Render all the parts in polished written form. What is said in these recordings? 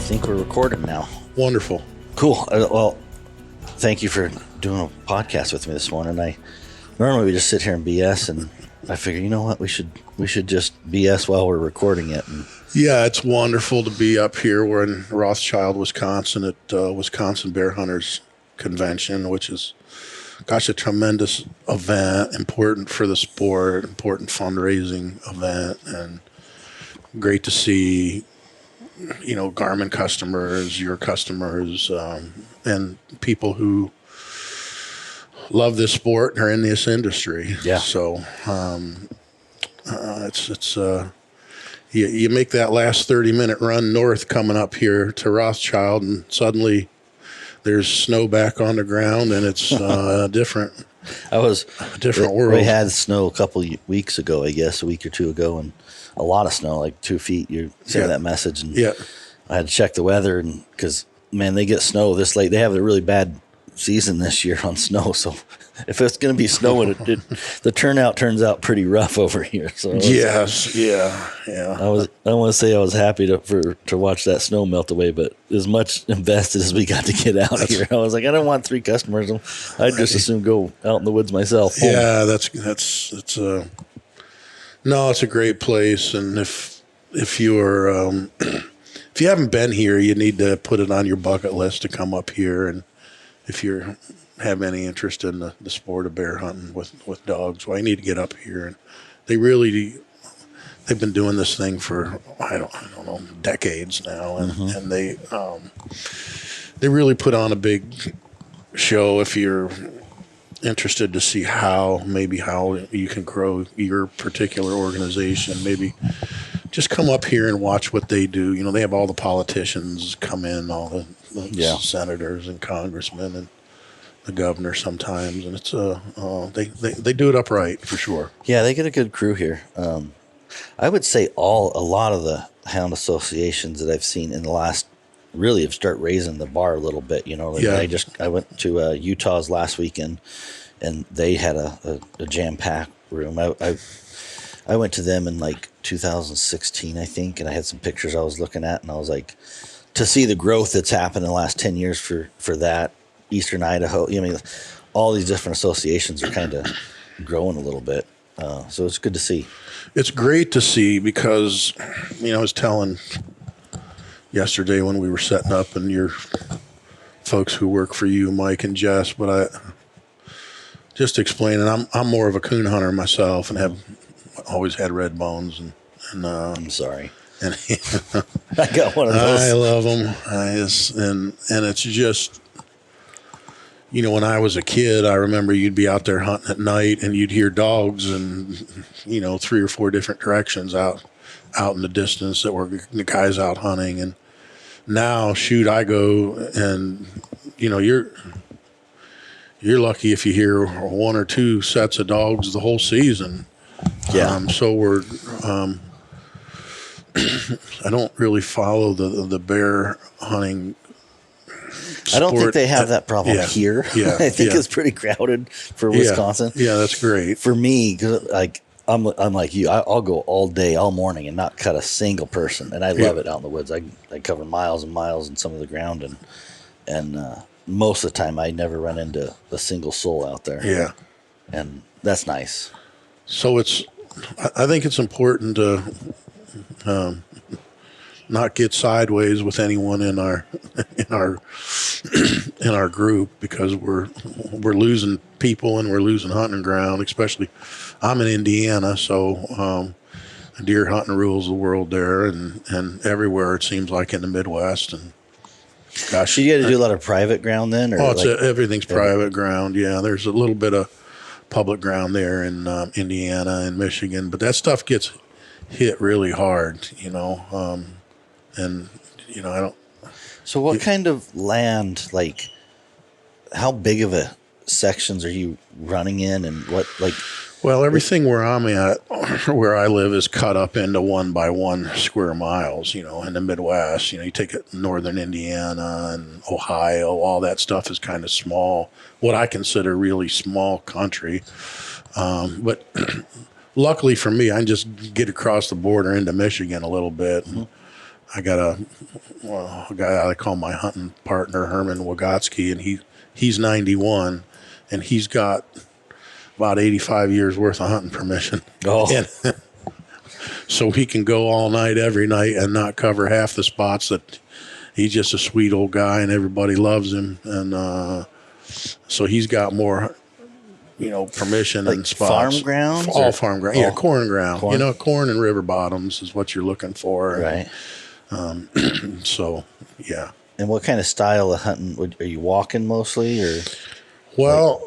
think we're recording now. Wonderful. Cool. Well, thank you for doing a podcast with me this morning. Normally we just sit here and BS, and I figure, you know what, we should just BS while we're recording it. And yeah, it's wonderful to be up here. We're in Rothschild, Wisconsin at Wisconsin Bear Hunters Convention, which is, gosh, a tremendous event, important for the sport, important fundraising event, and great to see, you know, Garmin customers, your customers, and people who love this sport and are in this industry. Yeah. So you make that last 30-minute run north coming up here to Rothschild, and suddenly there's snow back on the ground, and it's different. A different world. We had snow a couple weeks ago, I guess, a week or two ago, and a lot of snow, like 2 feet. You sent that message, and I had to check the weather, and because, man, they get snow this late. They have a really bad season this year on snow, so if it's going to be snowing, the turnout turns out pretty rough over here. So yeah. I want to say I was happy to watch that snow melt away, but as much invested as we got to get out here, I was like, I don't want 3 customers. I'd just as soon go out in the woods myself. Home. Yeah, it's a great place, and if you're if you haven't been here, you need to put it on your bucket list to come up here. And if you have any interest in the sport of bear hunting with dogs, well, you need to get up here. And they've been doing this thing for I don't know, decades now, and they really put on a big show. If you're interested to see how you can grow your particular organization, maybe just come up here and watch what they do. You know, they have all the politicians come in, all the senators and congressmen and the governor sometimes, and it's they do it upright for sure. Yeah, they get a good crew here. I would say a lot of the hound associations that I've seen in the last really have started raising the bar a little bit. You know, I went to Utah's last weekend, and they had a jam-packed room. I went to them in like 2016, I think, and I had some pictures I was looking at, and I was like, to see the growth that's happened in the last 10 years for that, Eastern Idaho, I mean, all these different associations are kind of growing a little bit. So it's good to see. It's great to see because, you know, I was telling yesterday when we were setting up, and your folks who work for you, Mike and Jess, but I just explaining, I'm more of a coon hunter myself, and have always had red bones, and I'm sorry. And I got one of those. I love them. And it's just, you know, when I was a kid, I remember you'd be out there hunting at night, and you'd hear dogs, and, you know, 3 or 4 different directions out in the distance that were the guys out hunting. And now, I go, and, you know, you're lucky if you hear 1 or 2 sets of dogs the whole season. Yeah. So we're I don't really follow the bear hunting sport. I don't think they have that problem here. Yeah. I think it's pretty crowded for Wisconsin. Yeah, that's great. For me, 'cause, like, I'm like you. I'll go all day, all morning, and not cut a single person. And I love it out in the woods. I cover miles and miles in some of the ground, and most of the time I never run into a single soul out there. Yeah, and that's nice. So I think it's important to not get sideways with anyone in our group, because we're losing people and we're losing hunting ground. Especially, I'm in Indiana, so deer hunting rules the world there, and everywhere it seems like in the Midwest. And gosh, so you got to do a lot of private ground then, or everything's private ground. Yeah, there's a little bit of public ground there in Indiana and Michigan, but that stuff gets hit really hard, you know. And, you know, I don't. So what kind of land, like, how big of a sections are you running in, and what, like? Well, everything where I'm at, where I live, is cut up into 1 by 1 square miles, you know, in the Midwest. You know, you take it northern Indiana and Ohio, all that stuff is kind of small, what I consider really small country. But luckily for me, I can just get across the border into Michigan a little bit. I got a guy I call my hunting partner, Herman Wagotsky, and he's 91, and he's got about 85 years worth of hunting permission. Oh. And so he can go all night, every night, and not cover half the spots. That he's just a sweet old guy, and everybody loves him. And so he's got more, permission like and spots. Farm grounds? All farm ground. Yeah, corn ground. Corn? Corn and river bottoms is what you're looking for. Right. So, yeah. And what kind of style of hunting? Are you walking mostly, or? Well,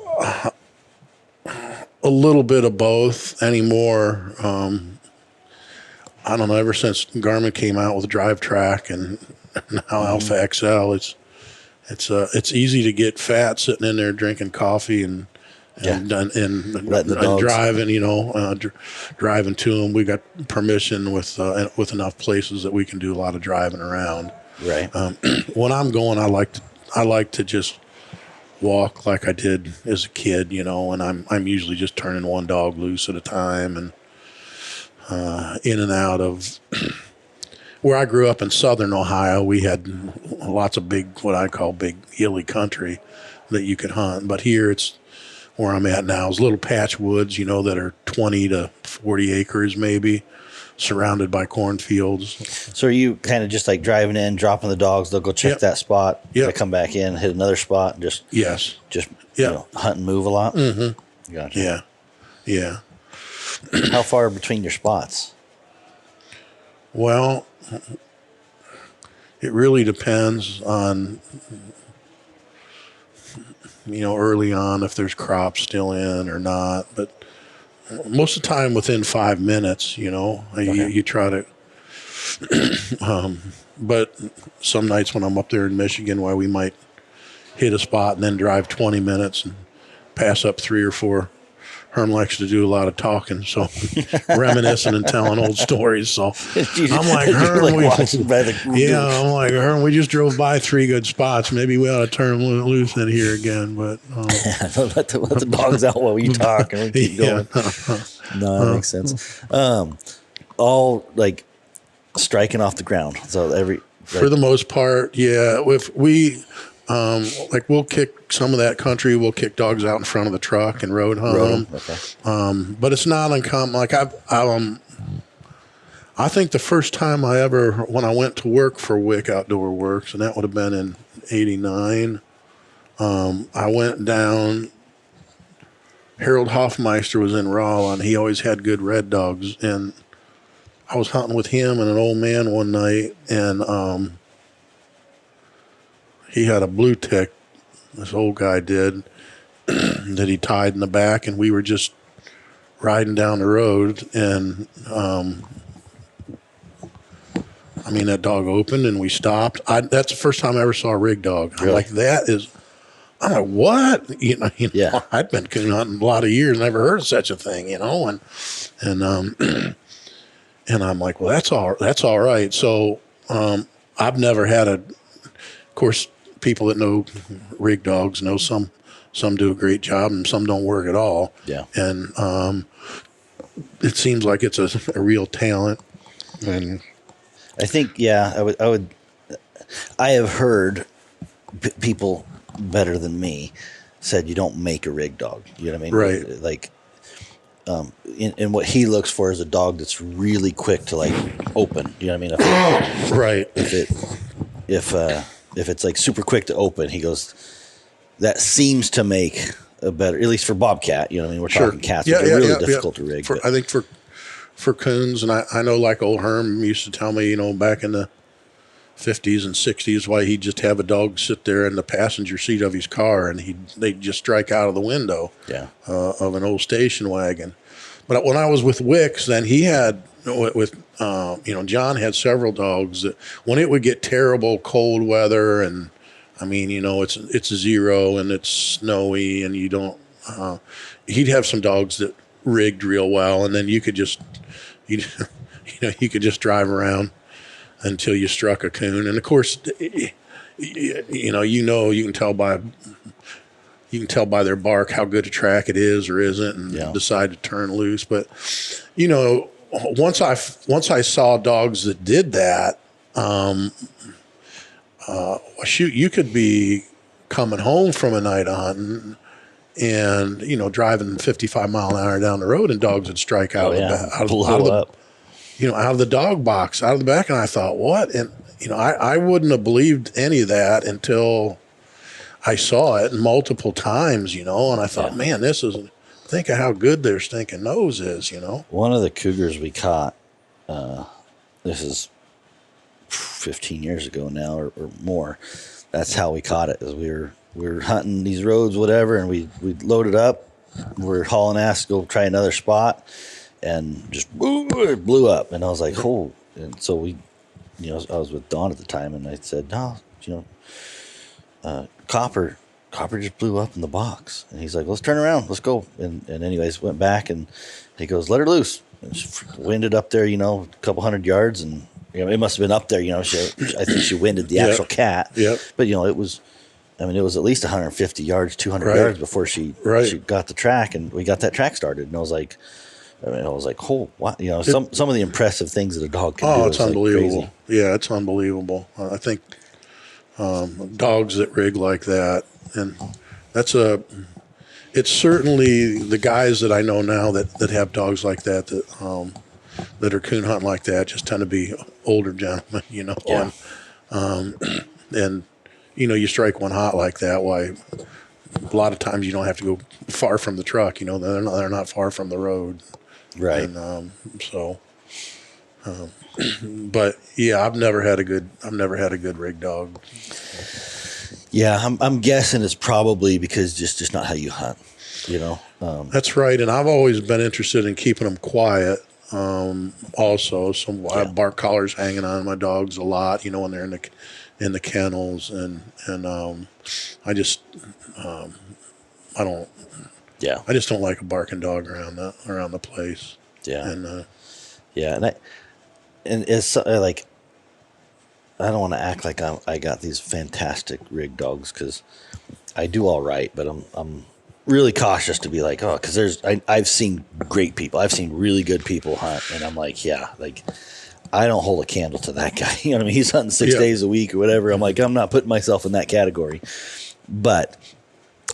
a little bit of both anymore. I don't know. Ever since Garmin came out with Drive Track and now Alpha XL, it's easy to get fat sitting in there drinking coffee and driving. Driving to them. We got permission with enough places that we can do a lot of driving around. Right. When I'm going, I like to just walk like I did as a kid, and I'm usually just turning one dog loose at a time and in and out of where I grew up in southern Ohio. We had lots of what I call big hilly country that you could hunt, but here it's where I'm at now is little patch woods, that are 20 to 40 acres maybe, surrounded by cornfields. So are you kind of just like driving in, dropping the dogs? They'll go check that spot. Yeah. They come back in, hit another spot, and just hunt and move a lot. Mm-hmm. Gotcha. Yeah. How far between your spots? Well, it really depends on, early on if there's crops still in or not. But most of the time within 5 minutes, you try to. But some nights when I'm up there in Michigan, where we might hit a spot and then drive 20 minutes and pass up 3 or 4. Herm likes to do a lot of talking, so reminiscing and telling old stories. So I'm like, Herm, I'm like, Herm, we just drove by 3 good spots. Maybe we ought to turn them loose in here again. But let the dogs out while you talk and we keep going. No, that makes sense. All like striking off the ground. So for the most part, yeah. If we we'll kick some of that country. We'll kick dogs out in front of the truck and road hunt them. Okay. But it's not uncommon. Like I think the first time when I went to work for Wick Outdoor Works, and that would have been in '89, I went down. Harold Hoffmeister was in Rolla, and he always had good red dogs. And I was hunting with him and an old man one night, and he had a blue tick, this old guy did, that he tied in the back, and we were just riding down the road, and that dog opened, and we stopped. That's the first time I ever saw a rig dog. Really? I'm like, what? I'd been coon hunting a lot of years, never heard of such a thing, and I'm like, well, that's all right. So I've never had of course, people that know rig dogs know some do a great job and some don't work at all. Yeah. And it seems like it's a real talent. And I think, I have heard people better than me said you don't make a rig dog. You know what I mean? Right. Like, and what he looks for is a dog that's really quick to like open. You know what I mean? Right. If it's like super quick to open, he goes, that seems to make a better, at least for bobcat. You know what I mean? We're talking cats, which are really difficult to rig. I think for coons, and I know like old Herm used to tell me, back in the 50s and 60s, why he'd just have a dog sit there in the passenger seat of his car, and they'd just strike out of the window of an old station wagon. But when I was with Wicks, then he had John had several dogs that when it would get terrible cold weather, and it's 0 and it's snowy, and you don't. He'd have some dogs that rigged real well, and then you could just drive around until you struck a coon. And of course, you can tell by their bark how good a track it is or isn't, and decide to turn loose. But once I saw dogs that did that, Shoot, you could be coming home from a night of hunting and, driving 55-mile-an-hour down the road, and dogs would strike out out of the dog box, out of the back. And I thought, what? And, I wouldn't have believed any of that until I saw it multiple times, and I thought, man, think of how good their stinking nose is, One of the cougars we caught, this is 15 years ago now or more. That's how we caught it. Is we were hunting these roads, whatever, and we loaded up. We're hauling ass to go try another spot, and just it blew up. And I was like, oh. And so we, I was with Dawn at the time, and I said, no, Copper just blew up in the box. And he's like, let's turn around, let's go. And anyways, went back, and he goes, let her loose. And she winded up there, a couple 100 yards, and it must have been up there. I think she winded the actual cat. Yep. But it was at least 150 yards, 200 yards before she got the track, and we got that track started. And I was like, oh, wow. Some of the impressive things that a dog can do. Oh, it's unbelievable. Like yeah, it's unbelievable. I think dogs that rig like that, and it's certainly the guys that I know now that have dogs like that that are coon hunting like that just tend to be older gentlemen, Yeah. And you strike one hot like that, why a lot of times you don't have to go far from the truck, they're not far from the road. Right. And but yeah, I've never had a good rig dog. Yeah, I'm guessing it's probably because just not how you hunt, That's right, and I've always been interested in keeping them quiet. Also, I have bark collars hanging on my dogs a lot, when they're in the kennels, and I just I just don't like a barking dog around the place. Yeah. And and it's like, I don't want to act like I got these fantastic rig dogs, because I do all right, but I'm really cautious to be like, because I've seen great people, I've seen really good people hunt, and I'm like, I don't hold a candle to that guy. You know what I mean? He's hunting 6 days a week or whatever. I'm like, I'm not putting myself in that category, but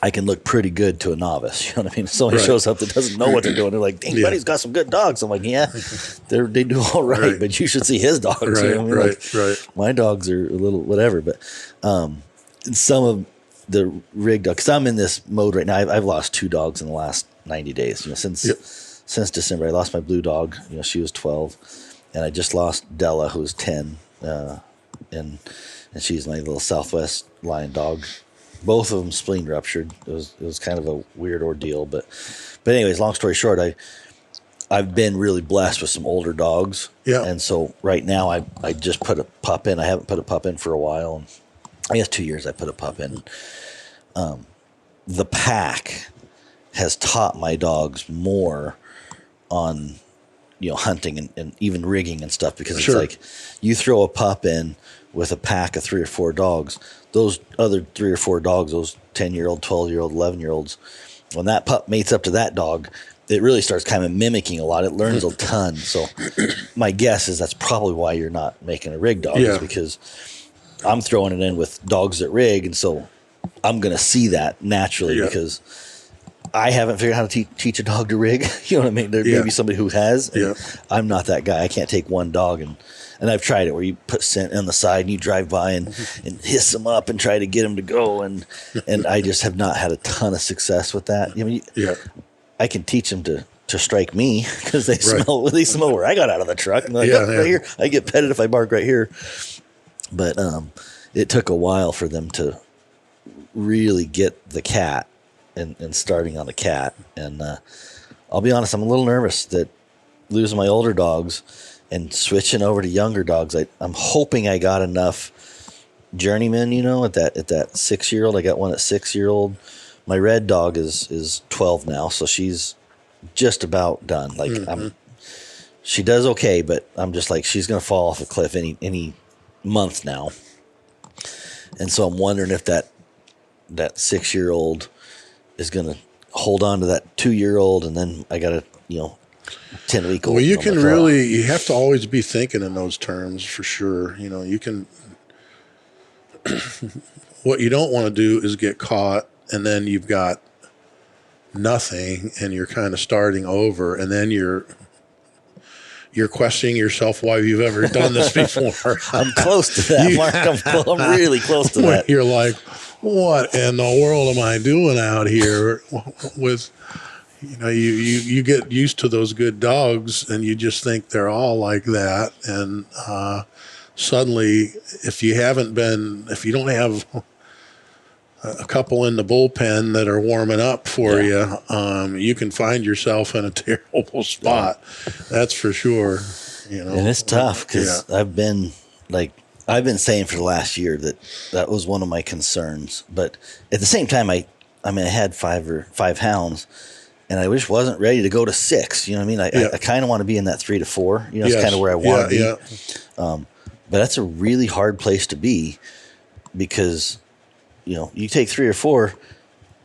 I can look pretty good to a novice. You know what I mean? If somebody shows up that doesn't know what they're doing, they're like, dang, buddy's got some good dogs. I'm like, they do all right, but you should see his dogs. Right, you know what I mean? Like, my dogs are a little whatever, but some of the rig dogs, because I'm in this mode right now. I've lost 2 dogs in the last 90 days. Since December, I lost my blue dog. She was 12, and I just lost Della, who's 10, and she's my little Southwest Lion dog. Both of them spleen ruptured. It was kind of a weird ordeal, but anyways, long story short, I've been really blessed with some older dogs. Yeah. And so right now I just put a pup in. I haven't put a pup in for a while. And I guess 2 years I put a pup in. The pack has taught my dogs more on, hunting and even rigging and stuff, because it's like you throw a pup in with a pack of 3 or 4 dogs, those other 3 or 4 dogs, those 10-year-old, 12-year-old, 11-year-olds, when that pup mates up to that dog, it really starts kind of mimicking a lot. It learns a ton. So my guess is that's probably why you're not making a rig dog, is because I'm throwing it in with dogs that rig, and so I'm going to see that naturally because I haven't figured out how to teach a dog to rig. You know what I mean? There may be somebody who has. I'm not that guy. I can't take one dog and I've tried it where you put scent on the side and you drive by and hiss them up and try to get them to go. And I just have not had a ton of success with that. I mean, I can teach them to strike me because they smell where I got out of the truck. And they're like, right here, I get petted if I bark right here. But it took a while for them to really get the cat and starting on the cat. And I'll be honest, I'm a little nervous that losing my older dogs and switching over to younger dogs. I'm hoping I got enough journeymen, at that 6-year-old. I got one at 6-year-old. My red dog is 12 now, so she's just about done. Like she does okay, but I'm just like, she's going to fall off a cliff any month now. And so I'm wondering if that 6-year-old is going to hold on to that 2-year-old, and then I got to, 10-week-old. Well, you can really, you have to always be thinking in those terms for sure. You know, you can, what you don't want to do is get caught and then you've got nothing and you're kind of starting over and then you're questioning yourself why you've ever done this before. I'm close to that, Mark. I'm really close to that. You're like, what in the world am I doing out here with, you know, you get used to those good dogs and you just think they're all like that. And suddenly, if you don't have a couple in the bullpen that are warming up for you, you can find yourself in a terrible spot. Yeah. That's for sure. You know, and it's tough because I've been saying for the last year that was one of my concerns. But at the same time, I had five hounds. And I just wasn't ready to go to 6. You know what I mean? I kind of want to be in that 3 to 4. You know, it's kind of where I want to be. Yeah. But that's a really hard place to be because, you know, you take 3 or 4,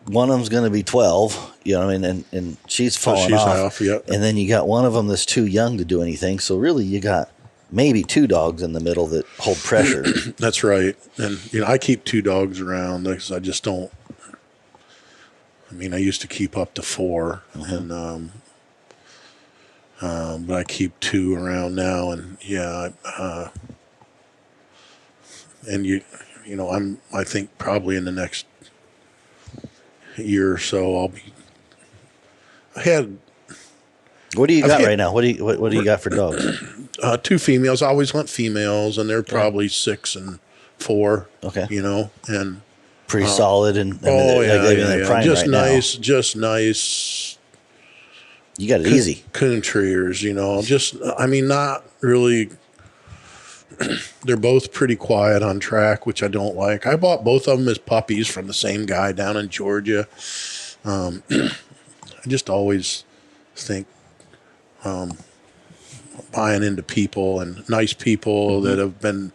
one of them's going to be 12. You know what I mean? And she's falling off. And then you got one of them that's too young to do anything. So really, you got maybe 2 dogs in the middle that hold pressure. That's right. And you know, I keep 2 dogs around because I just don't. I mean, I used to keep up to 4, and but I keep 2 around now, and and you know, I think probably in the next year or so What do you got right now? What do you got for dogs? 2 females. I always hunt females, and they're probably 6 and 4. Okay, you know, and. Pretty solid and just right nice, now. Just nice. You got it easy. Coon treers, you know. Just I mean, not really. They're both pretty quiet on track, which I don't like. I bought both of them as puppies from the same guy down in Georgia. I just always think buying into people and nice people that have been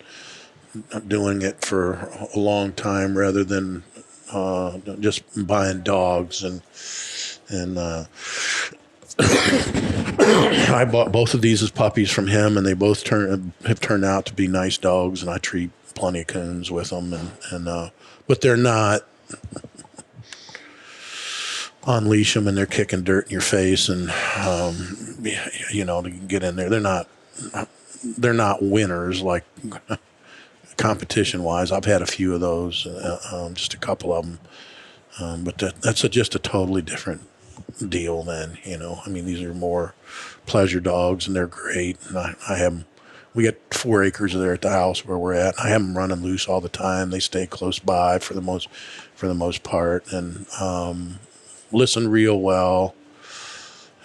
doing it for a long time rather than just buying dogs and I bought both of these as puppies from him and they both have turned out to be nice dogs and I treat plenty of coons with them and but they're not unleash them and they're kicking dirt in your face and you know, to get in there they're not winners like competition wise. I've had a few of those, just a couple of them, but that's just a totally different deal then, you know. I mean, these are more pleasure dogs and they're great. And I have them, we got 4 acres there at the house where we're at. I have them running loose all the time. They stay close by for the most part and listen real well.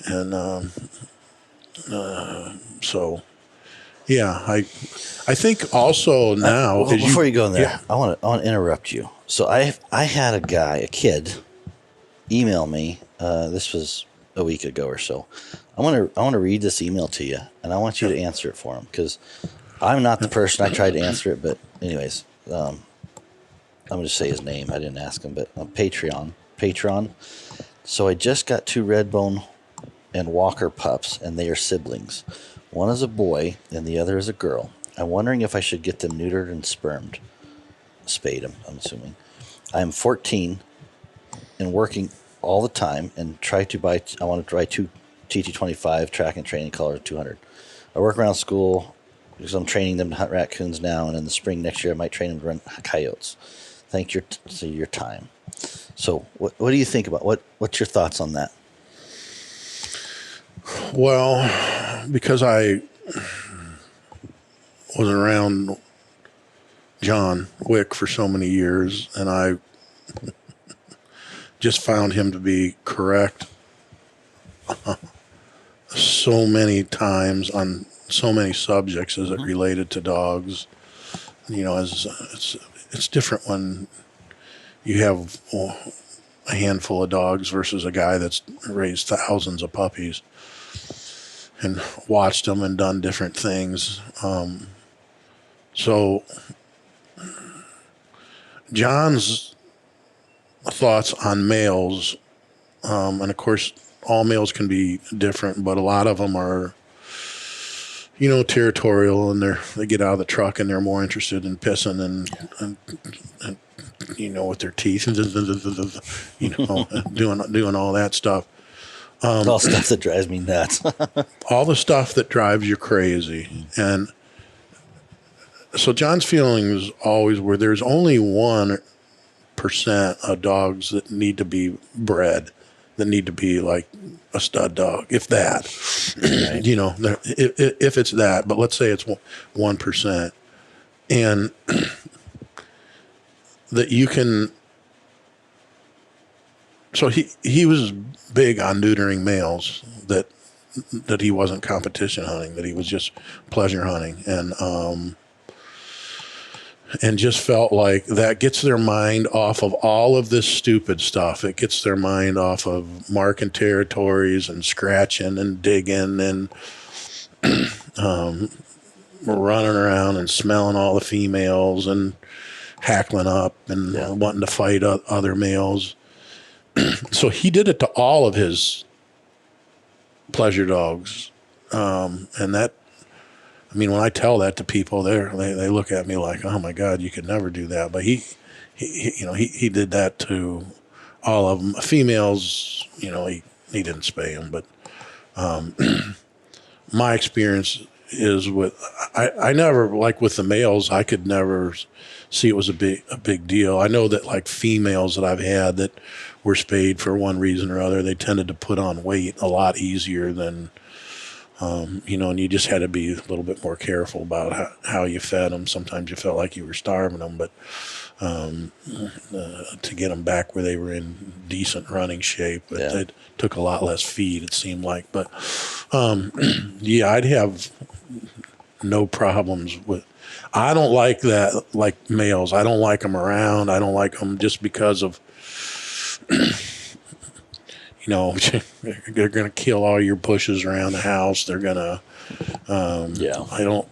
And so yeah, I think also now. Before you go in there, I want to interrupt you. So I had a kid, email me. This was a week ago or so. I want to read this email to you, and I want you to answer it for him because I'm not the person. I tried to answer it, but anyways, I'm gonna just say his name. I didn't ask him, but Patreon. So I just got 2 Redbone and Walker pups, and they are siblings. One is a boy, and the other is a girl. I'm wondering if I should get them neutered and spayed, I'm assuming. I'm 14 and working all the time and I want to buy 2 TT25 track and training colors 200. I work around school because I'm training them to hunt raccoons now, and in the spring next year I might train them to run coyotes. Thank you for your time. So what do you think about what's your thoughts on that? Well, because I was around John Wick for so many years, and I just found him to be correct so many times on so many subjects as it related to dogs. You know, it's different when you have a handful of dogs versus a guy that's raised thousands of puppies and watched them and done different things. So John's thoughts on males, and of course all males can be different, but a lot of them are, you know, territorial, and they get out of the truck and they're more interested in pissing and you know, with their teeth, you know, doing all that stuff. All stuff that drives me nuts. All the stuff that drives you crazy. And so John's feelings always were there's only 1% of dogs that need to be bred, that need to be like a stud dog, if that. Right. You know, if it's that, but let's say it's 1%. And that you can. So he was big on neutering males, that he wasn't competition hunting, that he was just pleasure hunting, and just felt like that gets their mind off of all of this stupid stuff. It gets their mind off of marking territories and scratching and digging and running around and smelling all the females and hackling up and wanting to fight other males. So he did it to all of his pleasure dogs. And that, I mean, when I tell that to people, they look at me like, oh my God, you could never do that. But he he did that to all of them. Females, you know, he didn't spay them, but my experience is I never, like with the males, I could never see it was a big deal. I know that like females that I've had that were spayed for one reason or other, they tended to put on weight a lot easier than, you know, and you just had to be a little bit more careful about how you fed them. Sometimes you felt like you were starving them, but to get them back where they were in decent running shape, but it took a lot less feed, it seemed like. But yeah, I'd have no problems with. I don't like that, like males. I don't like them around. I don't like them just because of, you know, they're going to kill all your bushes around the house. They're going to, I don't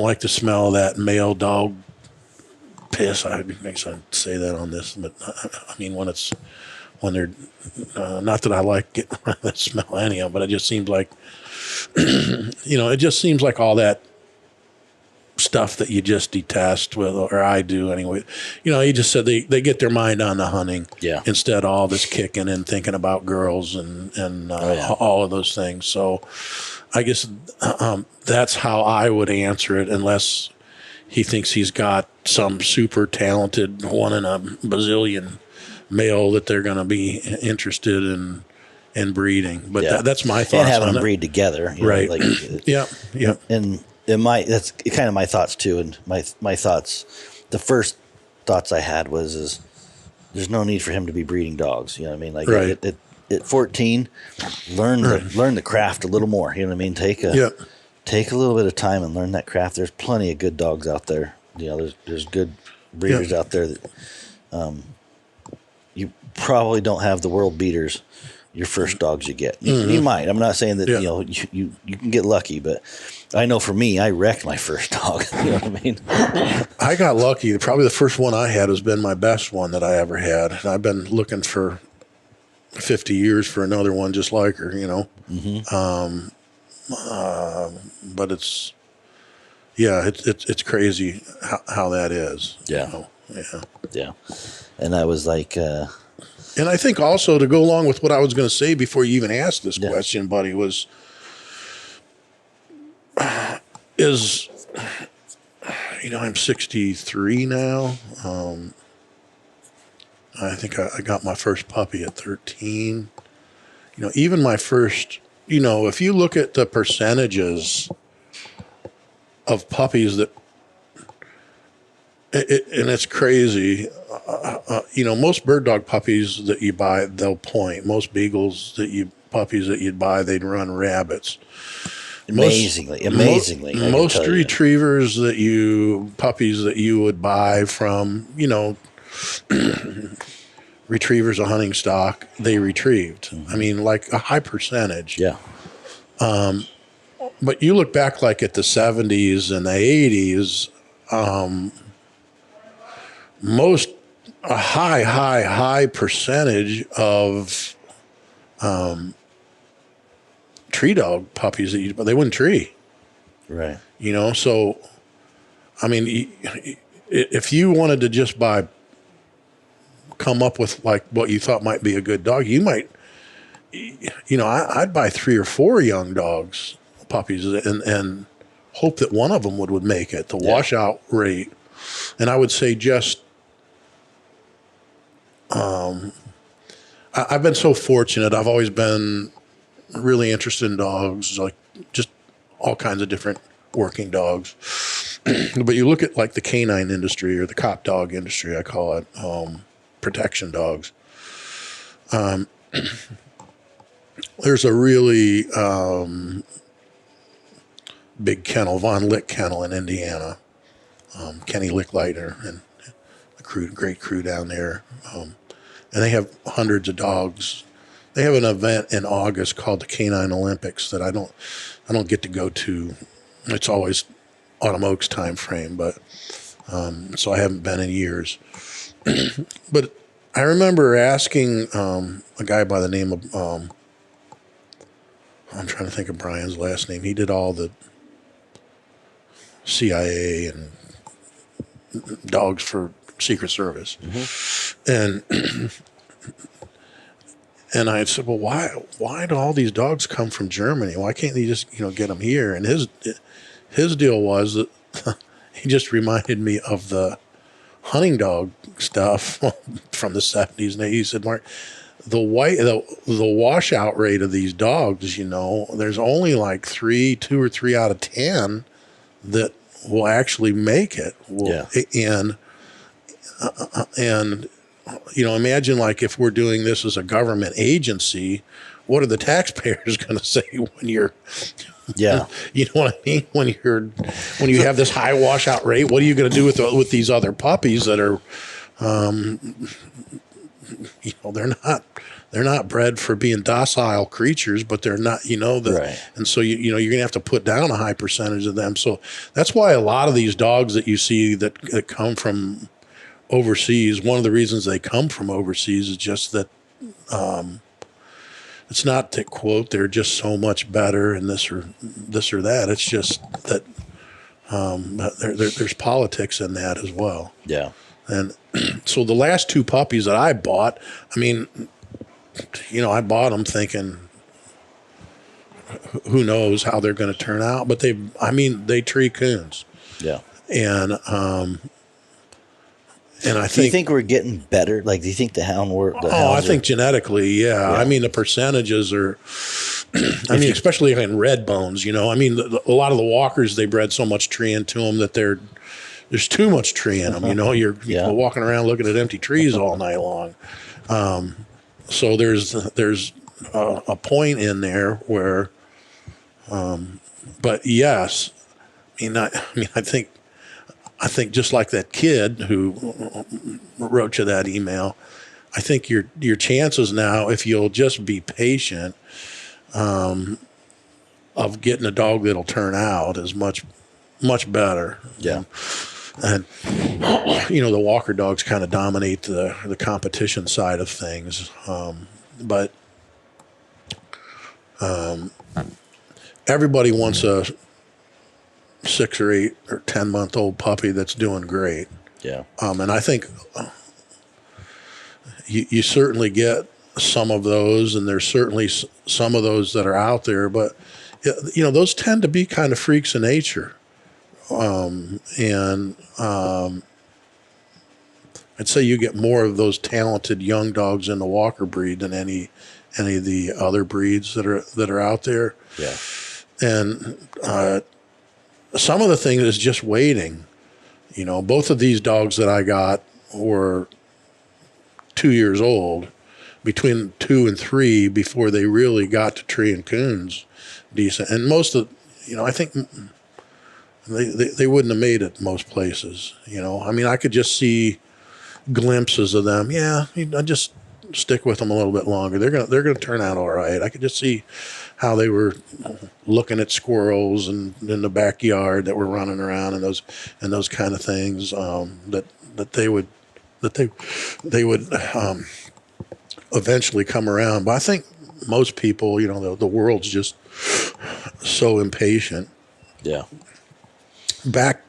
like the smell of that male dog piss. I guess I'd say that on this, but I mean, when they're, not that I like getting that smell of any of them, but it just seems like, you know, it just seems like all that stuff that you just detest with, or I do anyway. You know, he just said they get their mind on the hunting instead of all this kicking and thinking about girls and all of those things. So I guess that's how I would answer it, unless he thinks he's got some super talented one in a bazillion male that they're going to be interested in breeding. But that's my thoughts. And having on them it. breed together, you right? know, like, yeah. And that's kind of my thoughts too. And my thoughts, the first thoughts I had was there's no need for him to be breeding dogs. You know what I mean? Like at 14, learn the craft a little more. You know what I mean? Take a little bit of time and learn that craft. There's plenty of good dogs out there. You know, there's good breeders out there that you probably don't have the world beaters your first dogs you get. You might. I'm not saying that you know you can get lucky, but I know for me, I wrecked my first dog. You know what I mean? I got lucky. Probably the first one I had has been my best one that I ever had. And I've been looking for 50 years for another one just like her, you know. But it's crazy how that is. Yeah. You know? Yeah. And I was like, and I think also, to go along with what I was going to say before you even asked this question, buddy, was you know, I'm 63 now. I think I got my first puppy at 13. You know, even my first, you know, if you look at the percentages of puppies that, and it's crazy. You know, most bird dog puppies that you buy, they'll point. Most beagles puppies that you'd buy, they'd run rabbits. Amazingly. Most retrievers puppies that you would buy from, you know, retrievers of hunting stock, they retrieved. I mean, like a high percentage. Yeah. But you look back like at the 70s and the 80s, a high percentage of tree dog puppies but they wouldn't tree. Right. You know, so I mean, if you wanted to just come up with like what you thought might be a good dog, you might, you know, I'd buy 3 or 4 young dogs, puppies, and hope that one of them would make it. The washout rate, and I would say just, I've been so fortunate. I've always been really interested in dogs, like just all kinds of different working dogs. But you look at like the canine industry or the cop dog industry, I call it, protection dogs. There's a really big kennel, Von Lick Kennel in Indiana. Kenny Licklider and a great crew down there. And they have hundreds of dogs. They have an event in August called the Canine Olympics that I don't get to go to. It's always Autumn Oaks time frame, but so I haven't been in years. But I remember asking a guy by the name of I'm trying to think of Brian's last name. He did all the CIA and dogs for Secret Service, and I said, well, why do all these dogs come from Germany? Why can't they just get them here? And his deal was that he just reminded me of the hunting dog stuff from the 70s. And he said, Mark, the washout rate of these dogs, there's only like 2 or 3 out of 10 that will actually make it. And imagine like if we're doing this as a government agency, what are the taxpayers going to say when you're, you know what I mean? When you have this high washout rate, what are you going to do with these other puppies that are, they're not bred for being docile creatures, but they're not, right. And so you're going to have to put down a high percentage of them. So that's why a lot of these dogs that you see that come from overseas, one of the reasons they come from overseas is just that it's not to quote they're just so much better and this or that. It's just that there's politics in that as well. Yeah. And so the last 2 puppies that I bought, I mean, I bought them thinking, who knows how they're going to turn out, but they tree coons. Yeah. And I think. Do you think we're getting better? Like, do you think the hound work? I think genetically, yeah. I mean, the percentages are. Especially in red bones. A lot of the walkers, they bred so mumuch tree into them that there's too much tree in them. You're walking around looking at empty trees all night long. So there's a point in there where, but yes, I think just like that kid who wrote you that email, I think your chances now, if you'll just be patient, of getting a dog that'll turn out is much, much better. Yeah. And the walker dogs kind of dominate the competition side of things. But everybody wants a 6 or 8 or 10-month-old puppy that's doing great. Yeah. And I think you certainly get some of those, and there's certainly some of those that are out there, but those tend to be kind of freaks of nature. I'd say you get more of those talented young dogs in the walker breed than any of the other breeds that are out there. Yeah. And some of the things is just waiting. Both of these dogs that I got were 2 years old, between 2 and 3 before they really got to tree and coons decent. And most of, I think they wouldn't have made it most places. I could just see glimpses of them. Yeah, I just stick with them a little bit longer. They're gonna turn out all right. I could just see how they were looking at squirrels and in the backyard that were running around and those kind of things that they would eventually come around. But I think most people, the world's just so impatient. Yeah. Back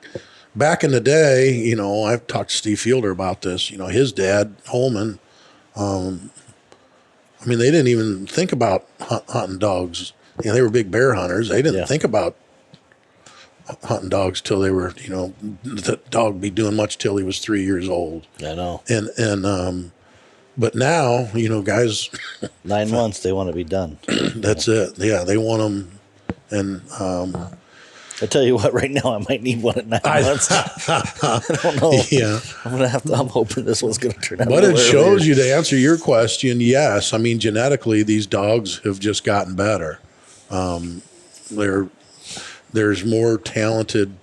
in the day, I've talked to Steve Fielder about this. His dad, Holman, they didn't even think about hunting dogs. They were big bear hunters. They didn't think about hunting dogs till they were, the dog be doing much till he was 3 years old. I know. But now, guys. 9 months, they want to be done. That's it. Yeah, they want them. And I tell you what, right now I might need one at 9 months. I don't know. Yeah, I'm hoping this one's going to turn out. But it shows you, to answer your question, yes. Genetically, these dogs have just gotten better. There's more talented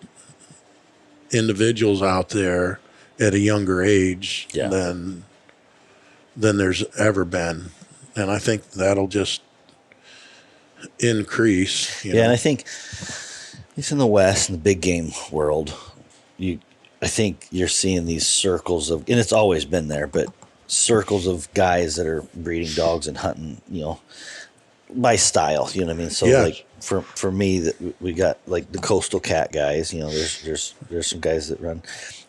individuals out there at a younger age than there's ever been, and I think that'll just increase. And I think it's in the West, in the big game world. I think you're seeing these circles of, and it's always been there, but circles of guys that are breeding dogs and hunting, by style. You know what I mean? So like for me, that we got like the coastal cat guys. There's some guys that run,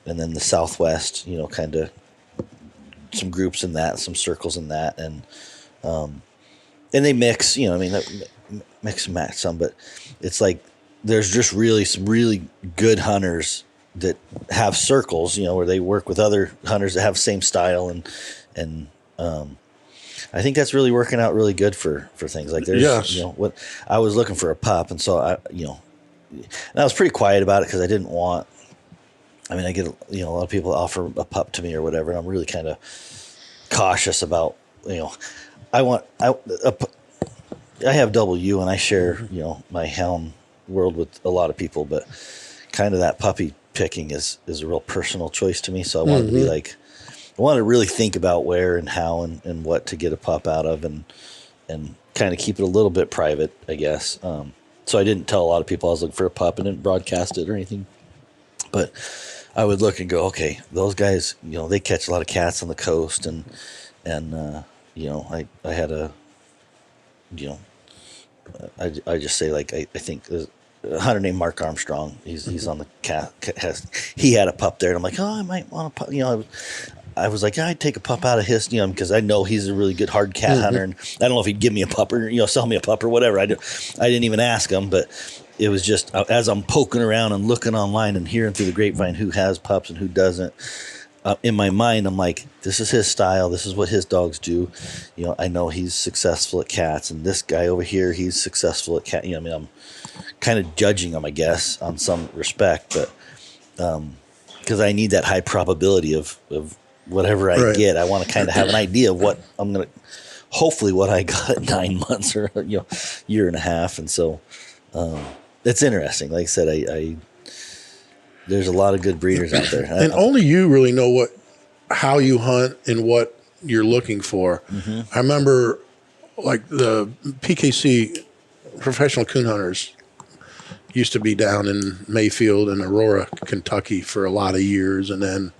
and then the Southwest. Kind of some groups in that, some circles in that, and they mix. Mix and match some, but it's like there's just really some really good hunters that have circles, where they work with other hunters that have the same style, and I think that's really working out really good for things like there's, what I was looking for a pup, and so I was pretty quiet about it because I didn't want. I get a lot of people offer a pup to me or whatever, and I'm really kind of cautious about I have W, and I share my hound world with a lot of people, but kind of that puppy picking is a real personal choice to me. So I wanted to be like, I wanted to really think about where and how and what to get a pup out of, and kind of keep it a little bit private, I guess. So I didn't tell a lot of people I was looking for a pup and didn't broadcast it or anything, but I would look and go, okay, those guys, they catch a lot of cats on the coast, and I had a, I just say, like, I think there's a hunter named Mark Armstrong. He's on the cat. He had a pup there, and I'm like, oh, I might want a pup. I was like, I'd take a pup out of his, because I know he's a really good hard cat hunter, and I don't know if he'd give me a pup or sell me a pup or whatever. I didn't even ask him, but it was just as I'm poking around and looking online and hearing through the grapevine who has pups and who doesn't. In my mind, I'm like, this is his style. This is what his dogs do. I know he's successful at cats, and this guy over here, he's successful at cat. I'm kind of judging him, I guess, on some respect, but because I need that high probability of whatever I get. I want to kind of have an idea of what I'm gonna, hopefully, what I got at 9 months or year and a half, and so it's interesting. Like I said, there's a lot of good breeders out there. And only you really know how you hunt and what you're looking for. I remember, like, the PKC professional coon hunters used to be down in Mayfield and Aurora, Kentucky for a lot of years. And then,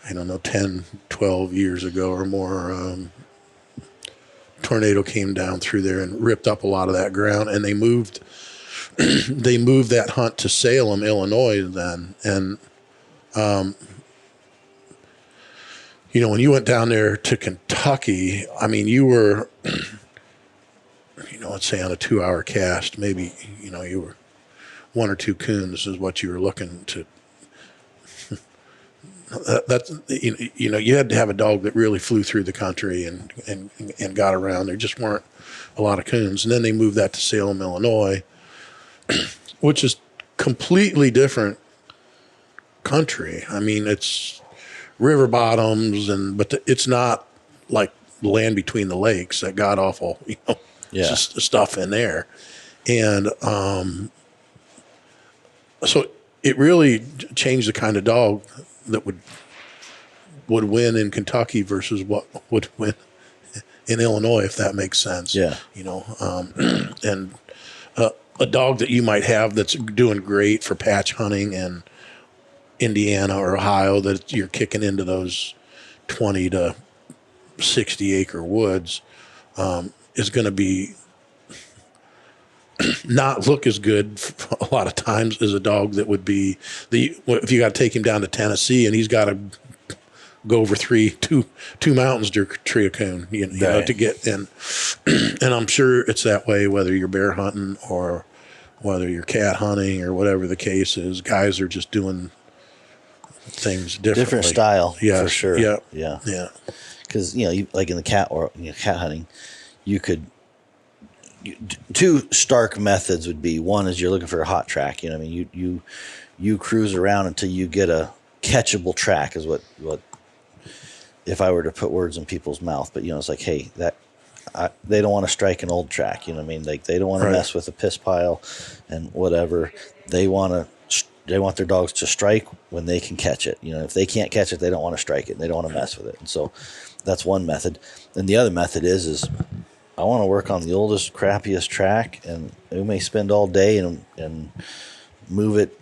10, 12 years ago or more, tornado came down through there and ripped up a lot of that ground. And they moved that hunt to Salem, Illinois then. And, when you went down there to Kentucky, you were, let's say on a 2-hour cast, maybe, you were 1 or 2 coons is what you were looking to. That's, you had to have a dog that really flew through the country and got around. There just weren't a lot of coons. And then they moved that to Salem, Illinois, which is completely different country. It's river bottoms, but it's not like land between the lakes, that god awful, just stuff in there. And so it really changed the kind of dog that would win in Kentucky versus what would win in Illinois, if that makes sense. Yeah. And a dog that you might have that's doing great for patch hunting in Indiana or Ohio, that you're kicking into those 20 to 60 acre woods, is going to be not look as good a lot of times as a dog that would be if you got to take him down to Tennessee and he's got to go over two mountains to tree a coon, you know, to get in. And I'm sure it's that way whether you're bear hunting or whether you're cat hunting or whatever the case is. Guys are just doing things differently. Different style, for sure. Yeah. Because like in the cat hunting, you could. Two stark methods would be, one is you're looking for a hot track. You know, I mean, you cruise around until you get a catchable track is what if I were to put words in people's mouth, but it's like, hey, they don't want to strike an old track. You know what I mean? Like they don't want to mess with a piss pile and whatever. They want their dogs to strike when they can catch it. You know, if they can't catch it, they don't want to strike it. And they don't want to mess with it. And so that's one method. And the other method is I want to work on the oldest, crappiest track, and we may spend all day and move it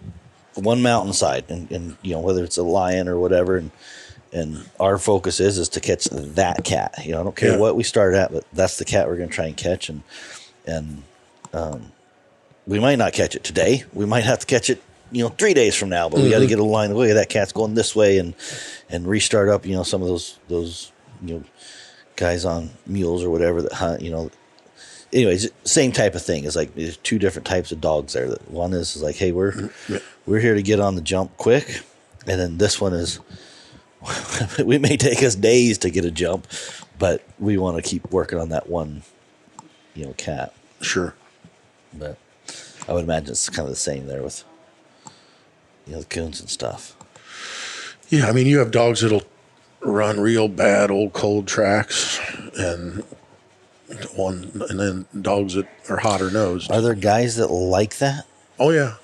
one mountainside, and whether it's a lion or whatever, and our focus is to catch that cat. I don't care what we start at, but that's the cat we're going to try and catch, and we might not catch it today. We might have to catch it 3 days from now, but we got to get a line away. That cat's going this way, and restart up some of those guys on mules or whatever that hunt, anyways, same type of thing. It's like there's two different types of dogs there. One is like, hey, we're here to get on the jump quick, and then this one is we may take us days to get a jump, but we want to keep working on that one cat. Sure. But I would imagine it's kind of the same there with the coons and stuff. Yeah, I mean, you have dogs that'll run real bad old cold tracks, and then dogs that are hotter nosed. Are there guys that like that? Oh yeah,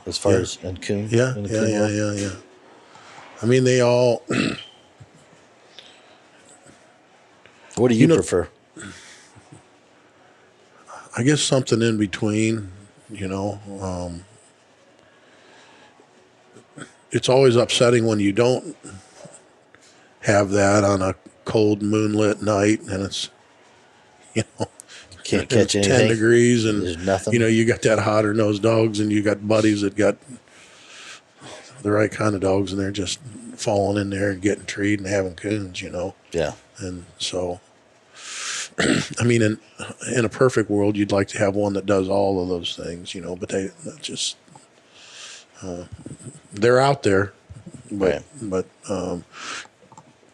as far as in coon. Yeah. I mean, they all. What do you prefer? I guess something in between. It's always upsetting when you don't have that on a cold moonlit night, and it's can't catch anything. 10 degrees, and there's nothing. You got that hotter nosed dogs, and you got buddies that got the right kind of dogs, and they're just falling in there and getting treed and having coons. Yeah. And so, I mean, in a perfect world, you'd like to have one that does all of those things, but they just they're out there, but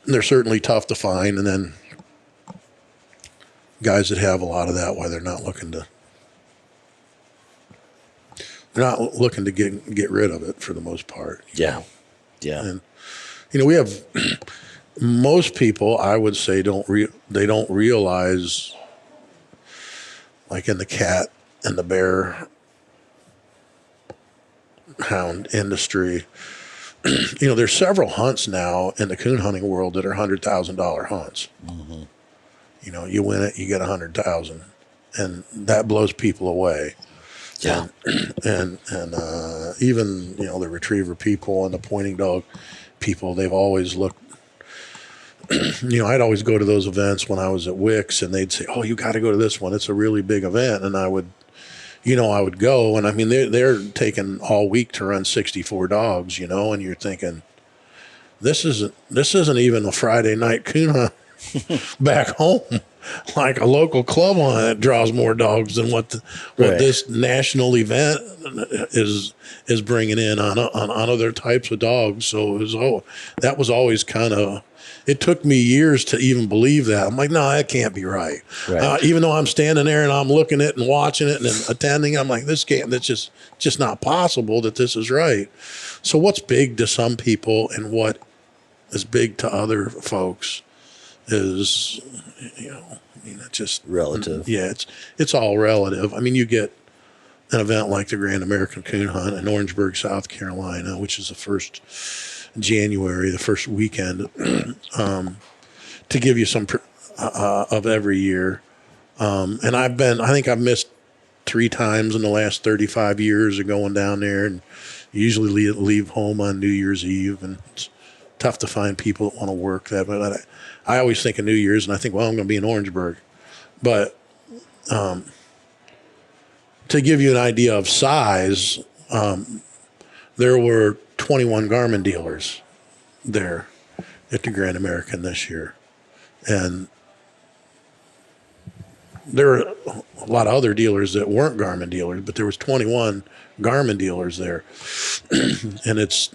they're certainly tough to find. And then guys that have a lot of that, why they're not looking to get rid of it for the most part. Yeah. And we have most people, I would say, they don't realize, like in the cat and the bear hound industry, there's several hunts now in the coon hunting world that are $100,000 hunts. Mm-hmm. You win it, you get $100,000, and that blows people away. Yeah. And even the retriever people and the pointing dog people, they've always looked. I'd always go to those events when I was at Wicks, and they'd say, "Oh, you got to go to this one. It's a really big event." And I would go, and I mean, they're taking all week to run 64 dogs, and you're thinking, this isn't even a Friday night coon hunt back home, like a local club hunt that draws more dogs than what this national event is bringing in on other types of dogs. So that was always kind of. It took me years to even believe that. I'm like, no, that can't be right. Even though I'm standing there and I'm looking at it and watching it and attending, I'm like, that's just not possible that this is right. So what's big to some people and what is big to other folks is, it's just relative. Yeah, it's all relative. I mean, you get an event like the Grand American Coon Hunt in Orangeburg, South Carolina, which is the first January, the first weekend, to give you some of every year. And I think I've missed 3 times in the last 35 years of going down there, and usually leave home on New Year's Eve, and it's tough to find people that want to work that. But I always think of New Year's, and I think, well, I'm going to be in Orangeburg. But to give you an idea of size, there were 21 Garmin dealers there at the Grand American this year. And there were a lot of other dealers that weren't Garmin dealers, but there was 21 Garmin dealers there. And it's,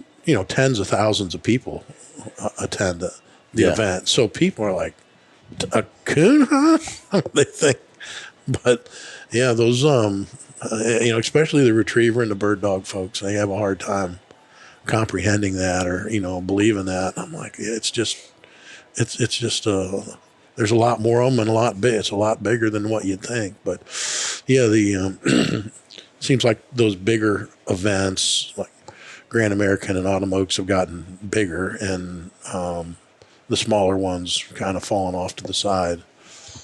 tens of thousands of people attend the event. So people are like, a coon, huh? They think. But yeah, those, especially the retriever and the bird dog folks, they have a hard time comprehending that or, believing that. I'm like, it's just, there's a lot more of them and it's a lot bigger than what you'd think. But yeah, seems like those bigger events like Grand American and Autumn Oaks have gotten bigger, and the smaller ones kind of fallen off to the side.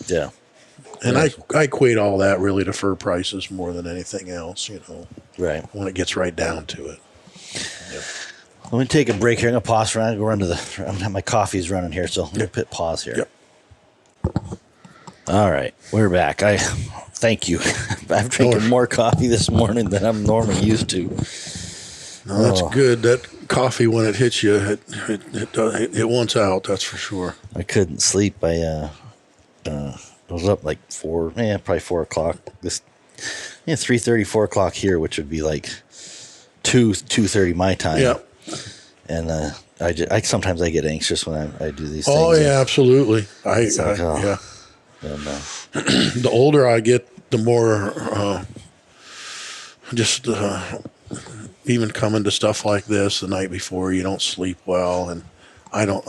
Yeah. And I equate all that really to fur prices more than anything else, Right. When it gets right down to it. Yeah. Let me take a break here. I'm going to pause for a minute. Go run to my coffee's running here, so I'm going to pause here. Yep. All right. We're back. Thank you. I've drinking more coffee this morning than I'm normally used to. No, that's good. That coffee, when it hits you, it wants out, that's for sure. I couldn't sleep. I was up like probably 4 o'clock. 3:30, 4 o'clock here, which would be like 2:30 my time. Yeah. And I sometimes I get anxious when I do these things. Oh yeah, absolutely. Yeah. And, the older I get, the more even coming to stuff like this the night before, you don't sleep well, and I don't.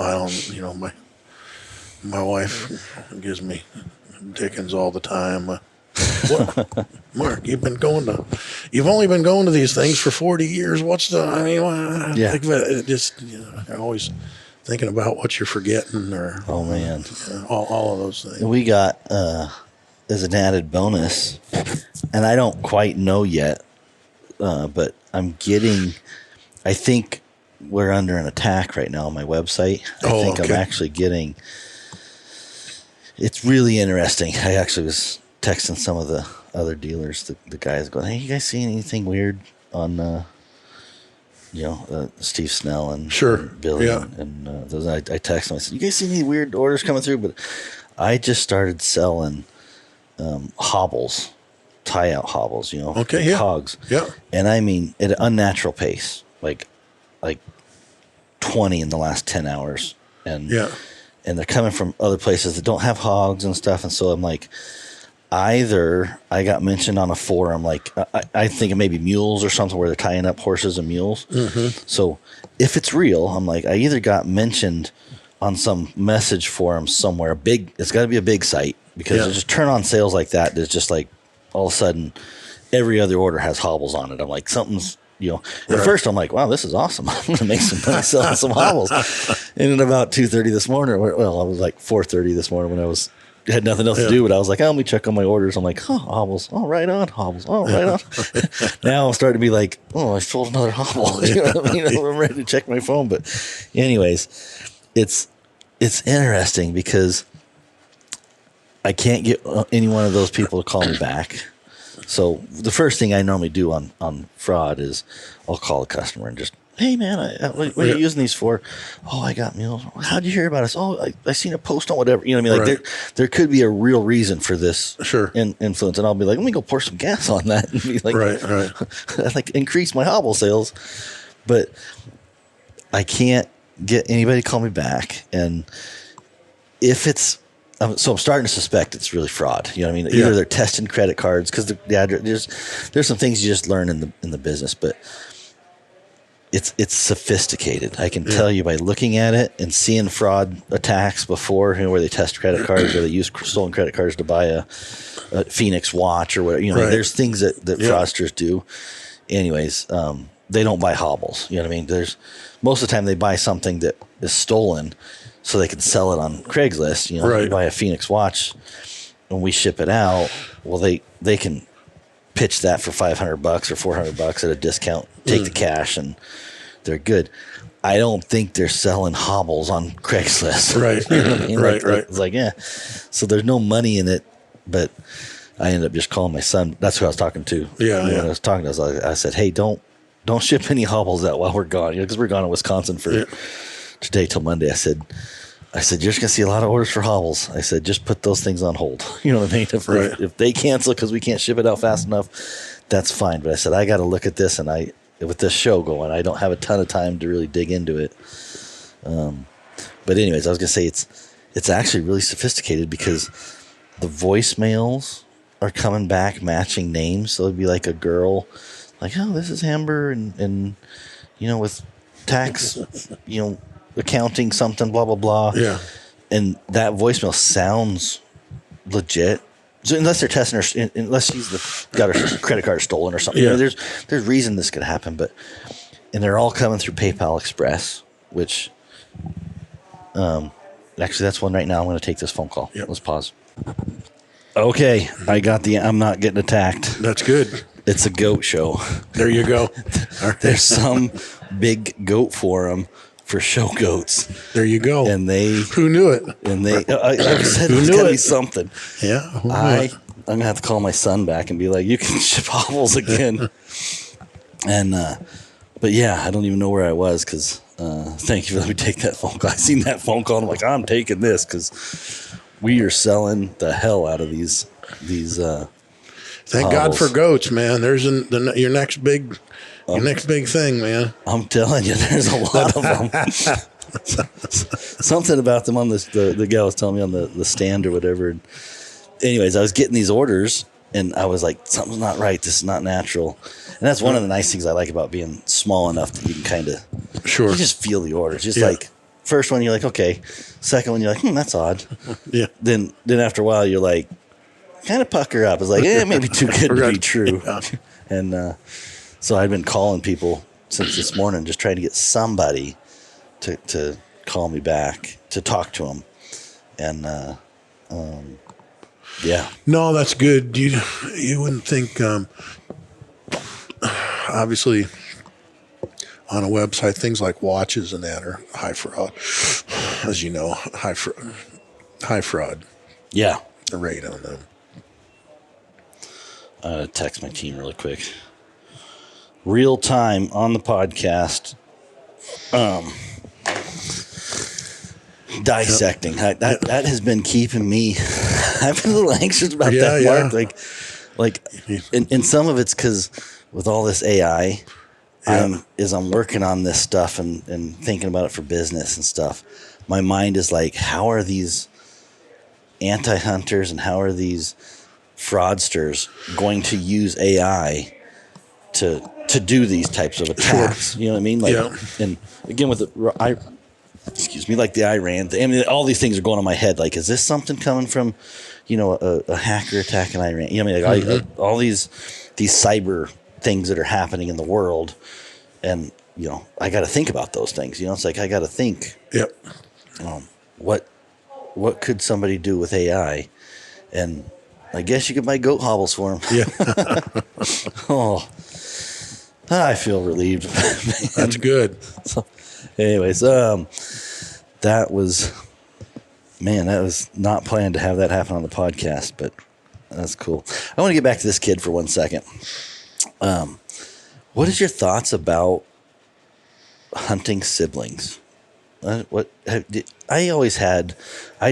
My wife gives me dickens all the time. What, Mark? You've only been going to these things for 40 years. You're always thinking about what you're forgetting, or all of those things. We got as an added bonus, and I don't quite know yet, but I'm getting. I think we're under an attack right now on my website. I'm actually getting. It's really interesting. I actually was texting some of the other dealers, the guys going, "Hey, you guys see anything weird on, Steve Snell and, and Billy and those?" I texted them. I said, "You guys see any weird orders coming through?" But I just started selling hobbles, tie-out hobbles, hogs. Yeah. And I mean, at an unnatural pace, like 20 in the last 10 hours. And and they're coming from other places that don't have hogs and stuff. And so I'm like, either I got mentioned on a forum, like I think it may be mules or something where they're tying up horses and mules. Mm-hmm. So if it's real, I'm like, I either got mentioned on some message forum somewhere, it's got to be a big site, because just turn on sales like that. There's just like all of a sudden every other order has hobbles on it. I'm like, something's, at first I'm like, wow, this is awesome. I'm going to make some money selling some hobbles. And at about 2:30 this morning, well, I was like 4:30 this morning when I had nothing else to do, but I was like, let me check on my orders. I'm like, hobbles. Oh, right on. Hobbles. Oh, right on. Now I'm starting to be like, I sold another hobble. You know what I mean? I'm ready to check my phone. But anyways, it's interesting because I can't get any one of those people to call me back. So the first thing I normally do on fraud is I'll call a customer and just, hey man, what are you using these for? Oh, I got mules. How'd you hear about us? Oh, I seen a post on whatever. You know what I mean? Like there could be a real reason for this influence, and I'll be like, let me go pour some gas on that and be like, like increase my hobble sales. But I can't get anybody to call me back, and if it's so I'm starting to suspect it's really fraud. You know what I mean? Either they're testing credit cards, because there's some things you just learn in the business, but it's sophisticated. I can tell you by looking at it and seeing fraud attacks before, where they test credit cards or they use stolen credit cards to buy a Phoenix watch or whatever. There's things that fraudsters do. Anyways, they don't buy hobbles. You know what I mean? Most of the time they buy something that is stolen so they can sell it on Craigslist. You buy a Phoenix watch and we ship it out. Well, they can pitch that for $500 or $400 at a discount, take the cash, and they're good. I don't think they're selling hobbles on Craigslist. Right. You know what I mean? It's like, so there's no money in it, but I ended up just calling my son. That's who I was talking to. Yeah, when yeah. I was talking to, I said, hey, don't ship any hobbles out while we're gone. Because we're gone in Wisconsin for today till Monday. I said, you're just going to see a lot of orders for hobbles. I said, just put those things on hold. You know what I mean? If they cancel because we can't ship it out fast enough, that's fine. But I said, I got to look at this, and with this show going, I don't have a ton of time to really dig into it. But anyways, I was going to say it's actually really sophisticated because the voicemails are coming back matching names. So it'd be like a girl, like, oh, this is Amber, and with tax, accounting something, blah, blah, blah. Yeah. And that voicemail sounds legit. So unless they're testing her, unless she's got her credit card stolen or something. Yeah. There's reason this could happen, and they're all coming through PayPal Express, which, actually that's one right now. I'm going to take this phone call. Yep. Let's pause. Okay. I'm not getting attacked. That's good. It's a goat show. There you go. There's some big goat forum for show goats. There you go. And who knew it? And I said there's got to be something. Yeah. I'm going to have to call my son back and be like, you can ship hobbles again. And, but yeah, I don't even know where I was because, thank you for letting me take that phone call. I seen that phone call and I'm like, I'm taking this because we are selling the hell out of these Thank God for goats, man. There's your next big thing, man. I'm telling you, there's a lot of them. Something about them on the gal was telling me on the stand or whatever. Anyways, I was getting these orders and I was like, something's not right. This is not natural. And that's one of the nice things I like about being small enough that you can kind of, you just feel the orders. Just like first one, you're like, okay. Second one, you're like, that's odd. Yeah. Then after a while, you're like, kind of pucker up. It's like, maybe too good to be true. Yeah. And so I've been calling people since this morning, just trying to get somebody to call me back to talk to them. And yeah. No, that's good. You wouldn't think. Obviously, on a website, things like watches and that are high fraud, as you know, high fraud. Yeah. The rate on them. Text my team really quick. Real time on the podcast. Dissecting. That has been keeping me. I've been a little anxious about that, Mark. Like, and some of it's because with all this AI, I'm working on this stuff and thinking about it for business and stuff. My mind is like, how are these anti-hunters and how are these fraudsters going to use AI to do these types of attacks? Sure. You know what I mean? And again with the Iran thing. I mean, all these things are going on my head. Like, is this something coming from, a hacker attack in Iran? You know what I mean? Like, all these cyber things that are happening in the world, and I got to think about those things. It's like I got to think. Yep. What could somebody do with AI? And I guess you could buy goat hobbles for them. Yeah. Oh, I feel relieved. That's good. So, anyways, that was not planned to have that happen on the podcast, but that's cool. I want to get back to this kid for 1 second. What is your thoughts about hunting siblings? I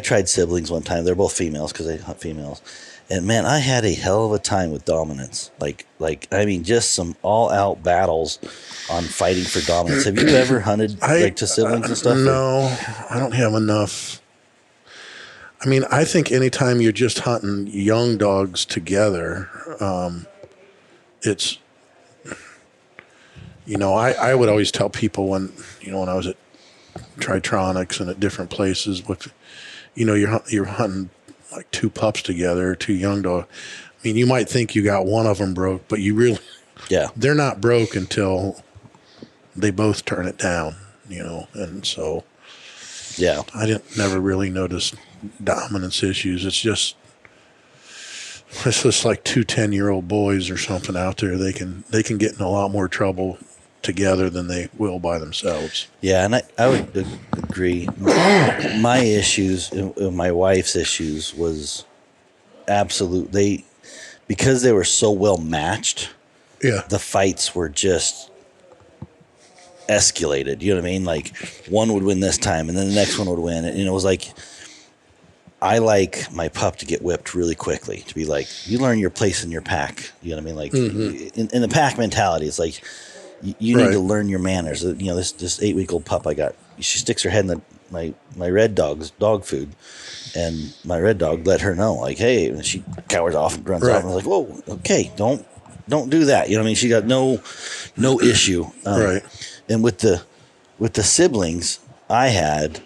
tried siblings one time. They're both females because they hunt females. And man, I had a hell of a time with dominance. Just some all-out battles on fighting for dominance. Have you ever hunted to siblings and stuff? No, I don't have enough. I mean, I think anytime you're just hunting young dogs together, it's, I would always tell people when I was at Tritronics and at different places, you're hunting like two pups together, two young dogs. I mean, you might think you got one of them broke, but you really, they're not broke until they both turn it down, and so, I never really noticed dominance issues. It's just like two 10-year-old boys or something out there. They can get in a lot more trouble together than they will by themselves. Yeah, and I would agree. My issues, my wife's issues was absolute. because they were so well matched, Yeah. the fights were just escalated. You know what I mean? Like one would win this time and then the next one would win. And it was like, I like my pup to get whipped really quickly, to be like, you learn your place in your pack. You know what I mean? Like in the pack mentality, it's like you need to learn your manners. You know, this 8-week-old pup I got, she sticks her head in my red dog's dog food, and my red dog let her know, like, hey, and she cowers off and runs off. And I was like, whoa, okay, don't do that. You know what I mean? She got no issue. Right. And with the siblings I had,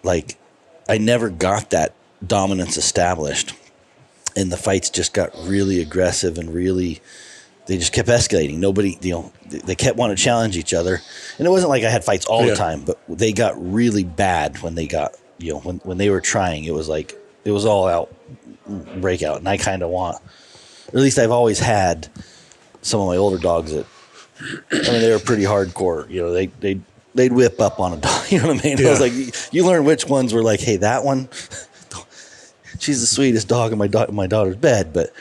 like, I never got that dominance established, and the fights just got really aggressive and really, they just kept escalating. Nobody, you know, they kept wanting to challenge each other, and it wasn't like I had fights all the time, but they got really bad when they got, you know, when they were trying. It was like it was all out breakout, and I kind of want, or at least I've always had some of my older dogs that, I mean, they were pretty hardcore. You know, they'd whip up on a dog. You know what I mean? Yeah. I was like, you learn which ones were like, hey, that one, she's the sweetest dog in my daughter's bed, but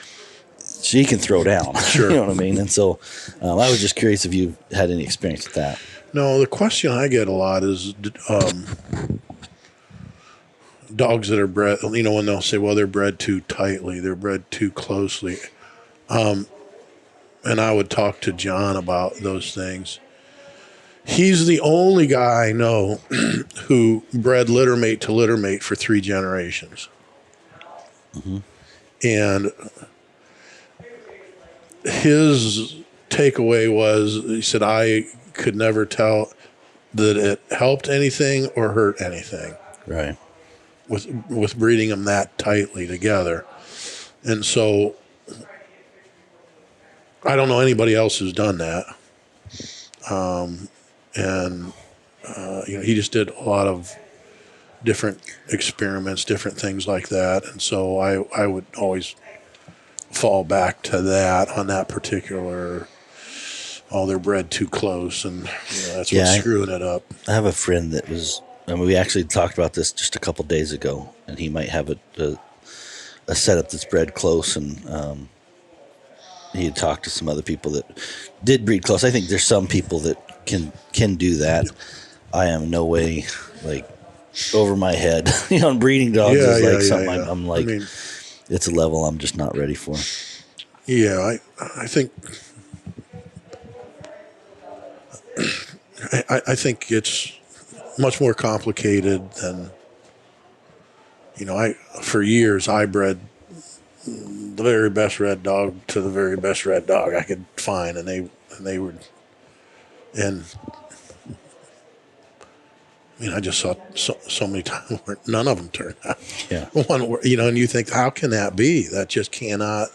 she can throw down. Sure. You know what I mean? And so I was just curious if you had any experience with that. No, the question I get a lot is dogs that are bred, you know, when they'll say, well, they're bred too tightly, they're bred too closely. And I would talk to John about those things. He's the only guy I know who bred littermate to littermate for 3 generations. And his takeaway was, he said, I could never tell that it helped anything or hurt anything. Right. With breeding them that tightly together. And so I don't know anybody else who's done that. You know, he just did a lot of different experiments, different things like that. And so I would always fall back to that on that particular, oh, they're bred too close, and you know, that's what's screwing it up. I have a friend that was, I mean, we actually talked about this just a couple days ago, and he might have a setup that's bred close, and he had talked to some other people that did breed close. I think there's some people that can do that. I am no way, like, over my head. You know, breeding dogs is like something I'm like, I mean, it's a level I'm just not ready for. Yeah, I think I think it's much more complicated than, you know, for years I bred the very best red dog to the very best red dog I could find, and they were, and I mean, I just saw so many times where none of them turned out. Yeah. One where, you know, and you think, how can that be? That just cannot.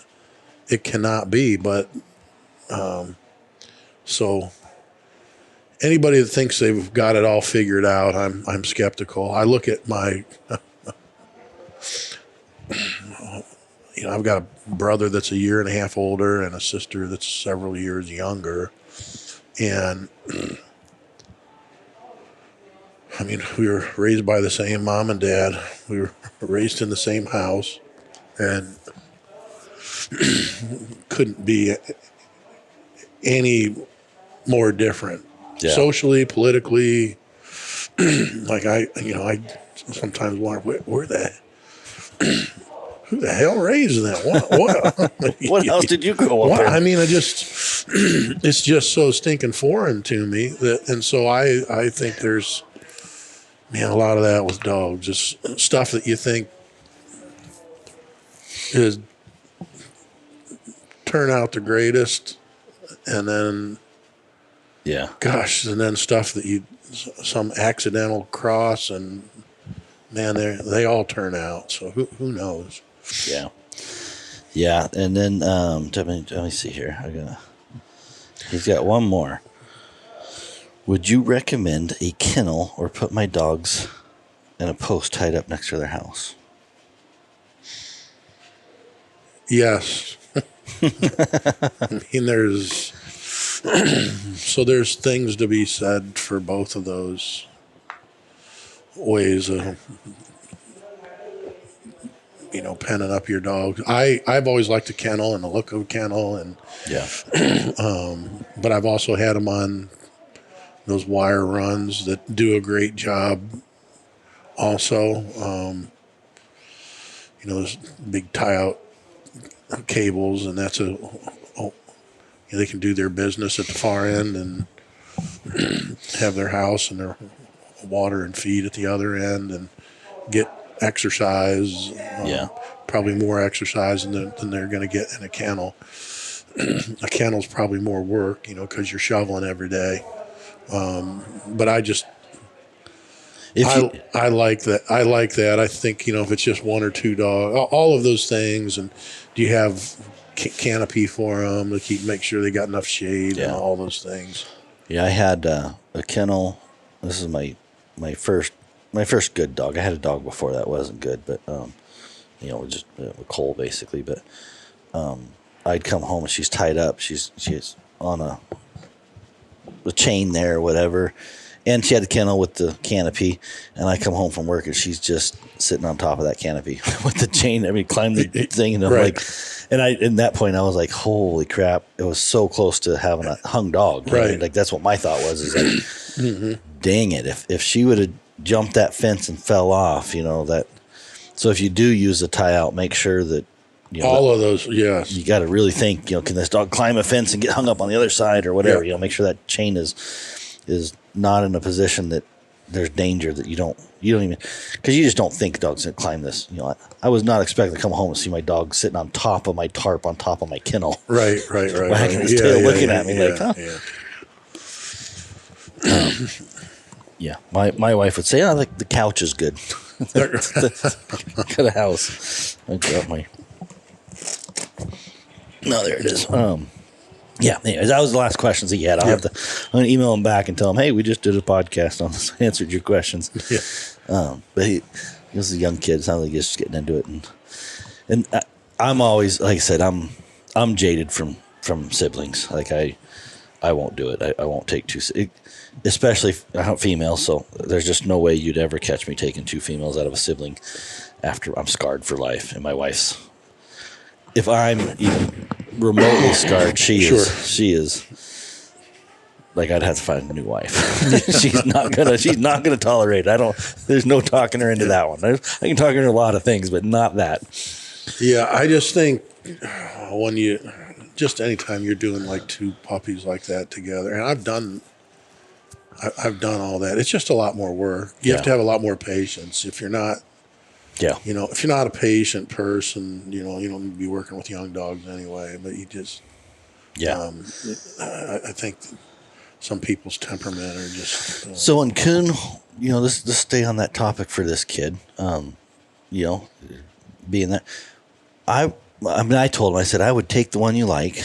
It cannot be. But so anybody that thinks they've got it all figured out, I'm skeptical. I look at my, you know, I've got a brother that's a year and a half older and a sister that's several years younger, and I mean, we were raised by the same mom and dad. We were raised in the same house, and couldn't be any more different. Yeah. Socially, politically. Like I sometimes wonder where who the hell raised them? What? What else did you grow up in? I mean, it's just so stinking foreign to me and so I think there's, man, a lot of that with dogs, just stuff that you think is turn out the greatest, and then, yeah, gosh, and then stuff that some accidental cross, and man, they all turn out. So who knows? Yeah, and then let me see here. He's got one more. Would you recommend a kennel or put my dogs in a post tied up next to their house? Yes. I mean, there's things to be said for both of those ways of penning up your dog. I've always liked the kennel and the look of a kennel, and Yeah. but I've also had them on those wire runs that do a great job. Also, those big tie out cables, and that's they can do their business at the far end and have their house and their water and feed at the other end and get exercise. Yeah. Probably more exercise than they're going to get in a kennel. A kennel's probably more work, because you're shoveling every day. But I like that. I like that. I think, if it's just one or two dogs, all of those things. And do you have canopy for them to make sure they got enough shade and all those things? Yeah, I had a kennel. This is my first good dog. I had a dog before that wasn't good, but just a coal basically. But I'd come home and she's tied up. She's on a chain there or whatever, and she had the kennel with the canopy. And I come home from work and she's just sitting on top of that canopy with the chain. I mean, climbed the thing, and I'm like, and in that point I was like, holy crap! It was so close to having a hung dog. Right? I mean, like that's what my thought was. Is like, dang it! If she would have jumped that fence and fell off, that. So if you do use a tie out, make sure that all of those. Yes, you got to really think. Can this dog climb a fence and get hung up on the other side or whatever? Make sure that chain is not in a position that there's danger that you don't even, because you just don't think dog's gonna climb this. I was not expecting to come home and see my dog sitting on top of my tarp on top of my kennel. Right. Wagging his tail, looking at me like, huh? Yeah. My wife would say, "Oh, like the couch is good." Got a house. I got my. No, there it is. Yeah. Anyways, that was the last questions that you had. I'm gonna email him back and tell him, "Hey, we just did a podcast on this. Answered your questions." Yeah. But he was a young kid. Sounds like he's just getting into it, and I'm always, like I said, I'm jaded from siblings. Like I won't do it. I won't take two. Especially females, so there's just no way you'd ever catch me taking two females out of a sibling after I'm scarred for life. And my wife's, if I'm even remotely scarred, she is like, I'd have to find a new wife. She's not gonna tolerate it. There's no talking her into that one. I can talk her into a lot of things, but not that. Yeah, I just think anytime you're doing like two puppies like that together, and I've done all that. It's just a lot more work. You have to have a lot more patience. If you're not, if you're not a patient person, you don't be working with young dogs anyway. But you just, I think some people's temperament are just. So in Coon, let's stay on that topic for this kid. Being that, I told him, I said I would take the one you like.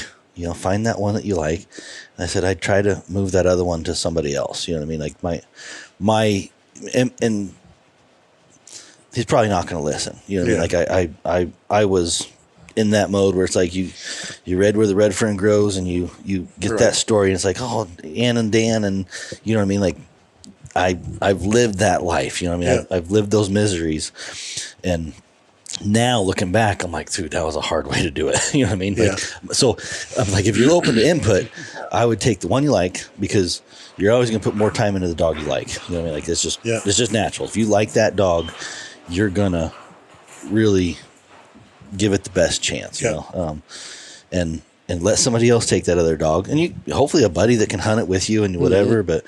Find that one that you like. And I said I'd try to move that other one to somebody else. You know what I mean? Like my and he's probably not going to listen. You know what I mean? Like I was in that mode where it's like you read Where the Red Fern Grows, and you get that story, and it's like, oh, Ann and Dan, and you know what I mean? Like I've lived that life. You know what I mean? I've lived those miseries, and now looking back, I'm like, dude, that was a hard way to do it. You know what I mean? Like, so I'm like, if you're open to input, I would take the one you like, because you're always going to put more time into the dog you like. You know what I mean? Like, it's just natural. If you like that dog, you're going to really give it the best chance, you know? And let somebody else take that other dog, and hopefully a buddy that can hunt it with you and whatever. But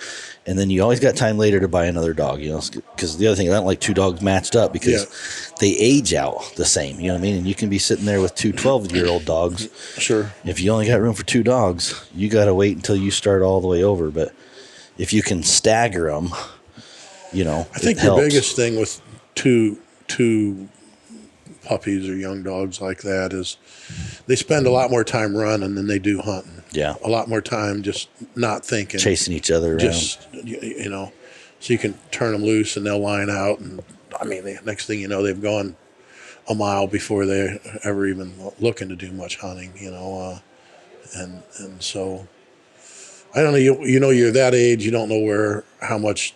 and then you always got time later to buy another dog, because the other thing, I don't like two dogs matched up, because they age out the same. You know what I mean? And you can be sitting there with two 12-year-old dogs. Sure. If you only got room for two dogs, you got to wait until you start all the way over. But if you can stagger them, I think the biggest thing with two puppies or young dogs like that is they spend a lot more time running than they do hunting. Yeah. A lot more time just not thinking. Chasing each other around. Just, so you can turn them loose and they'll line out. And, I mean, the next thing you know, they've gone a mile before they're ever even looking to do much hunting, and so, I don't know, you're that age, you don't know how much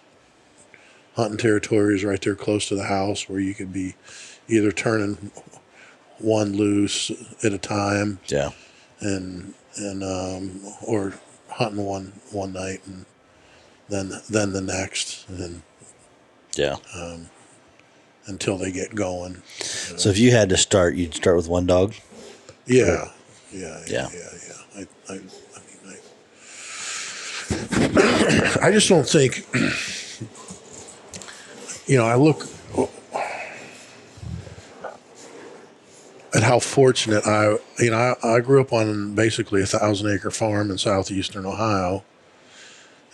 hunting territory is right there close to the house where you could be either turning one loose at a time. Yeah. And or hunting one night and then the next, and Yeah. until they get going. So if you had to start, you'd start with one dog? Yeah. I just don't think, I look at how fortunate I grew up on basically a 1,000-acre farm in southeastern Ohio,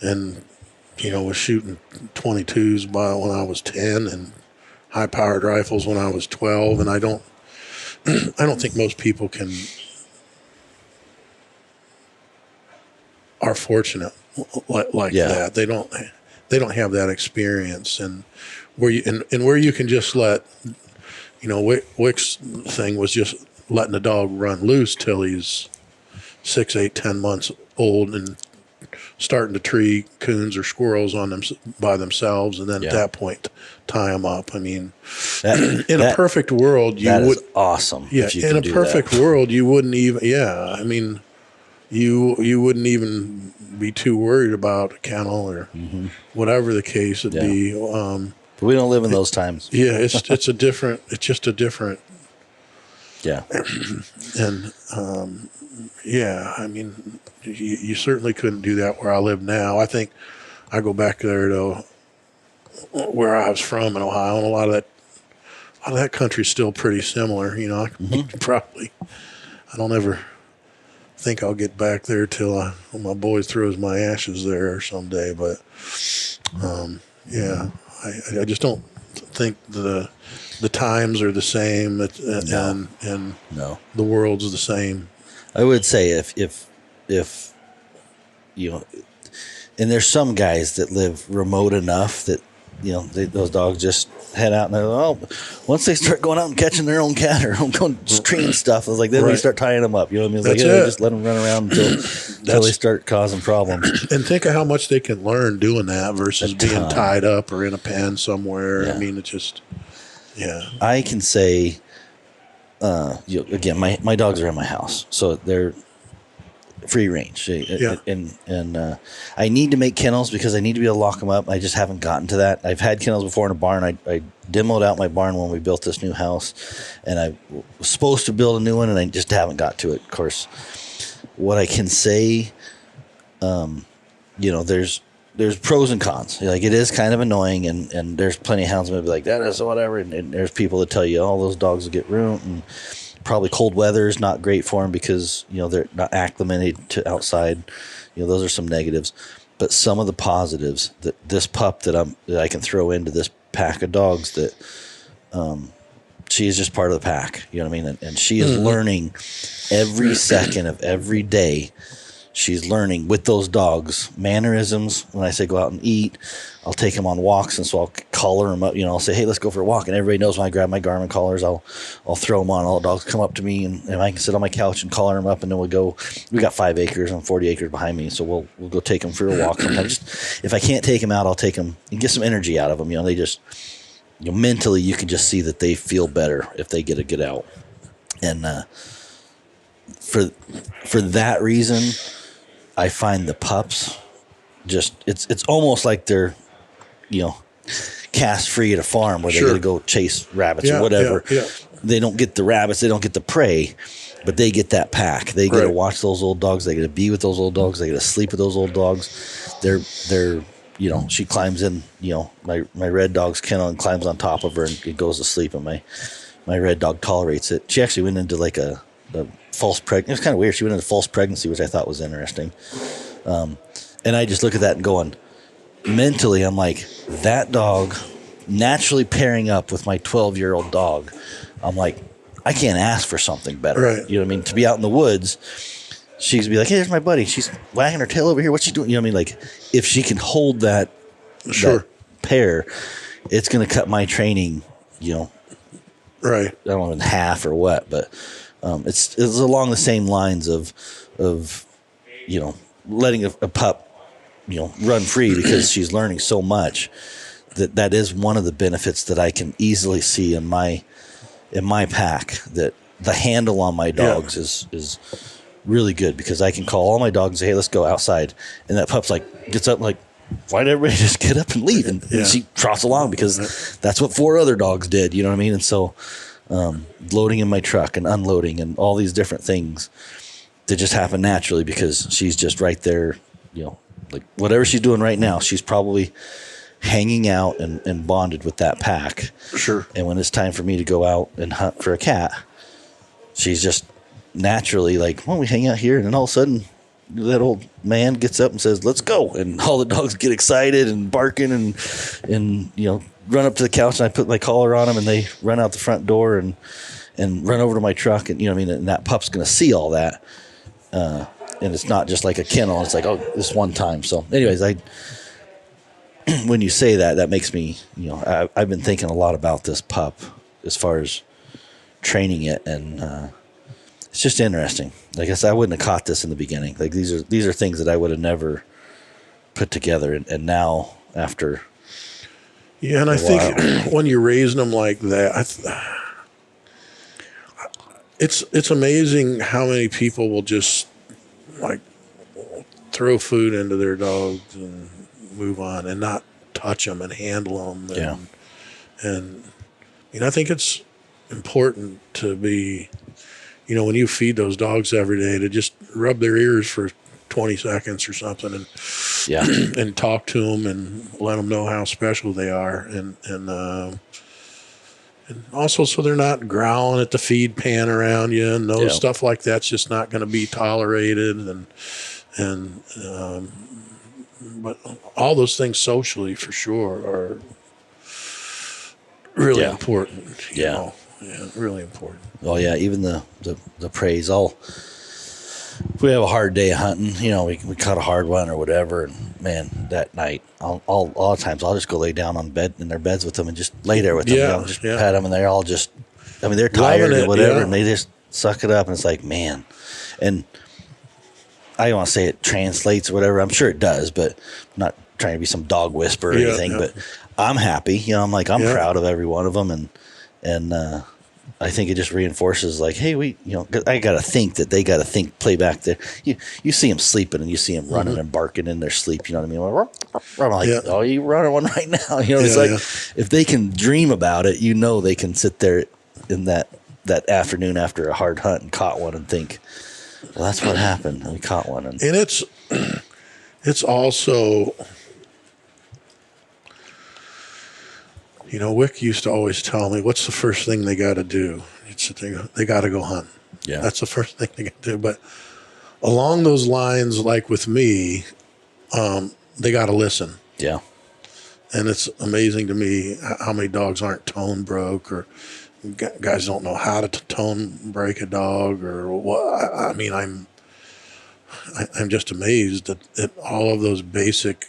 and was shooting 22s when I was 10 and high-powered rifles when I was 12, and I don't think most people are fortunate like that. They don't have that experience, and where you can just let, Wick's thing was just letting the dog run loose till he's 6, 8, 10 months old and starting to tree coons or squirrels on them by themselves, and then at that point tie them up. I mean, in a perfect world, you would awesome. Yeah, in a perfect world, you wouldn't even. Yeah, I mean, you wouldn't even be too worried about a kennel or whatever the case would be. But we don't live in those times. Yeah, it's just a different. Yeah, and I mean, you certainly couldn't do that where I live now. I think I go back there to where I was from in Ohio, and a lot of that country's still pretty similar. Probably. I don't ever think I'll get back there till my boy throws my ashes there someday. But I just don't think the times are the same, and no, the world's the same. I would say if and there's some guys that live remote enough that those dogs just head out and once they start going out and catching their own cat or going treeing stuff, it's like then we start tying them up. You know what I mean? It's just let them run around until they start causing problems. And think of how much they can learn doing that versus being tied up or in a pen somewhere. I mean, it's just I can say, again, my dogs are in my house, so they're free range. And I need to make kennels because I need to be able to lock them up. I just haven't gotten to that. I've had kennels before in a barn. I demoed out my barn when we built this new house, and I was supposed to build a new one, and I just haven't got to it. Of course, what I can say, there's pros and cons. Like, it is kind of annoying, and there's plenty of hounds that will be like, that is whatever, and there's people that tell you, those dogs will get ruined, and probably cold weather is not great for them because they're not acclimated to outside. Those are some negatives, but some of the positives that this pup that I can throw into this pack of dogs, that she is just part of the pack. You know what I mean? And she is learning every second of every day. She's learning with those dogs mannerisms. When I say go out and eat, I'll take them on walks, and so I'll collar them up. I'll say, hey, let's go for a walk, and everybody knows when I grab my Garmin collars, I'll throw them on. All the dogs come up to me, and I can sit on my couch and collar them up, and then we'll go. We got 5 acres and 40 acres behind me, so we'll go take them for a walk. Sometimes, if I can't take them out, I'll take them and get some energy out of them. They just, mentally, you can just see that they feel better if they get a get out, and for that reason, I find the pups just it's almost like they're cast free at a farm where they're going to go chase rabbits or whatever. They don't get the rabbits, they don't get the prey, but they get that pack. They get to watch those old dogs. They get to be with those old dogs. They get to sleep with those old dogs. They're she climbs in my red dog's kennel and climbs on top of her and it goes to sleep, and my red dog tolerates it. She actually went into like a false pregnancy. It was kind of weird. She went into false pregnancy, which I thought was interesting. And I just look at that and going, mentally, I'm like, that dog naturally pairing up with my 12-year-old dog. I'm like, I can't ask for something better. Right. You know what I mean? To be out in the woods, she's be like, hey, there's my buddy. She's wagging her tail over here. What's she doing? You know what I mean? Like, if she can hold that pair, it's going to cut my training, right. I don't know in half or what, but it's along the same lines of letting a pup run free because she's learning so much. That is one of the benefits that I can easily see in my pack, that the handle on my dogs is really good, because I can call all my dogs and say, hey, let's go outside. And that pup's like, gets up like, why'd everybody just get up and leave? And she trots along because that's what 4 other dogs did. You know what I mean? And so loading in my truck and unloading and all these different things that just happen naturally because she's just right there, you know, like whatever she's doing right now, she's probably hanging out and bonded with that pack. Sure. And when it's time for me to go out and hunt for a cat, she's just naturally like, well, we hang out here. And then all of a sudden, that old man gets up and says, let's go. And all the dogs get excited and barking and you know, run up to the couch, and I put my collar on them and they run out the front door and run over to my truck. And, you know what I mean? And that pup's going to see all that. And it's not just like a kennel. It's like, oh, this one time. So anyways, when you say that, that makes me, you know, I've been thinking a lot about this pup as far as training it. And, it's just interesting. Like I said, I wouldn't have caught this in the beginning. Like these are things that I would have never put together. And now after, and I think when you're raising them like that, it's amazing how many people will just like throw food into their dogs and move on and not touch them and handle them. And you know, I think it's important to be, you know, when you feed those dogs every day, to just rub their ears for 20 seconds or something and and talk to them and let them know how special they are. And also so they're not growling at the feed pan around you and stuff like that's just not going to be tolerated. But all those things socially for sure are really important. You know? Yeah, really important. Oh yeah, even the praise. If we have a hard day of hunting, you know, we caught a hard one or whatever, and man, that night, all the times I'll just go lay down in their beds with them and just lay there with them, you know, just pet them, and they're all just, I mean, they're tired or whatever, and they just suck it up, and it's like, man, and I don't want to say it translates or whatever. I'm sure it does, but I'm not trying to be some dog whisperer or anything. But I'm happy, you know. I'm like, I'm proud of every one of them, and I think it just reinforces, like, hey, I got to think that they got to think, play back there. You see them sleeping and you see them running and barking in their sleep. You know what I mean? I'm like, oh, you running one right now. You know, it's like if they can dream about it, you know, they can sit there in that afternoon after a hard hunt and caught one and think, well, that's what happened. We caught one. And it's also, you know, Wick used to always tell me, what's the first thing they got to do? They got to go hunt. Yeah. That's the first thing they got to do. But along those lines, like with me, they got to listen. Yeah. And it's amazing to me how many dogs aren't tone broke, or guys don't know how to tone break a dog, or what. I mean, I'm just amazed at all of those basic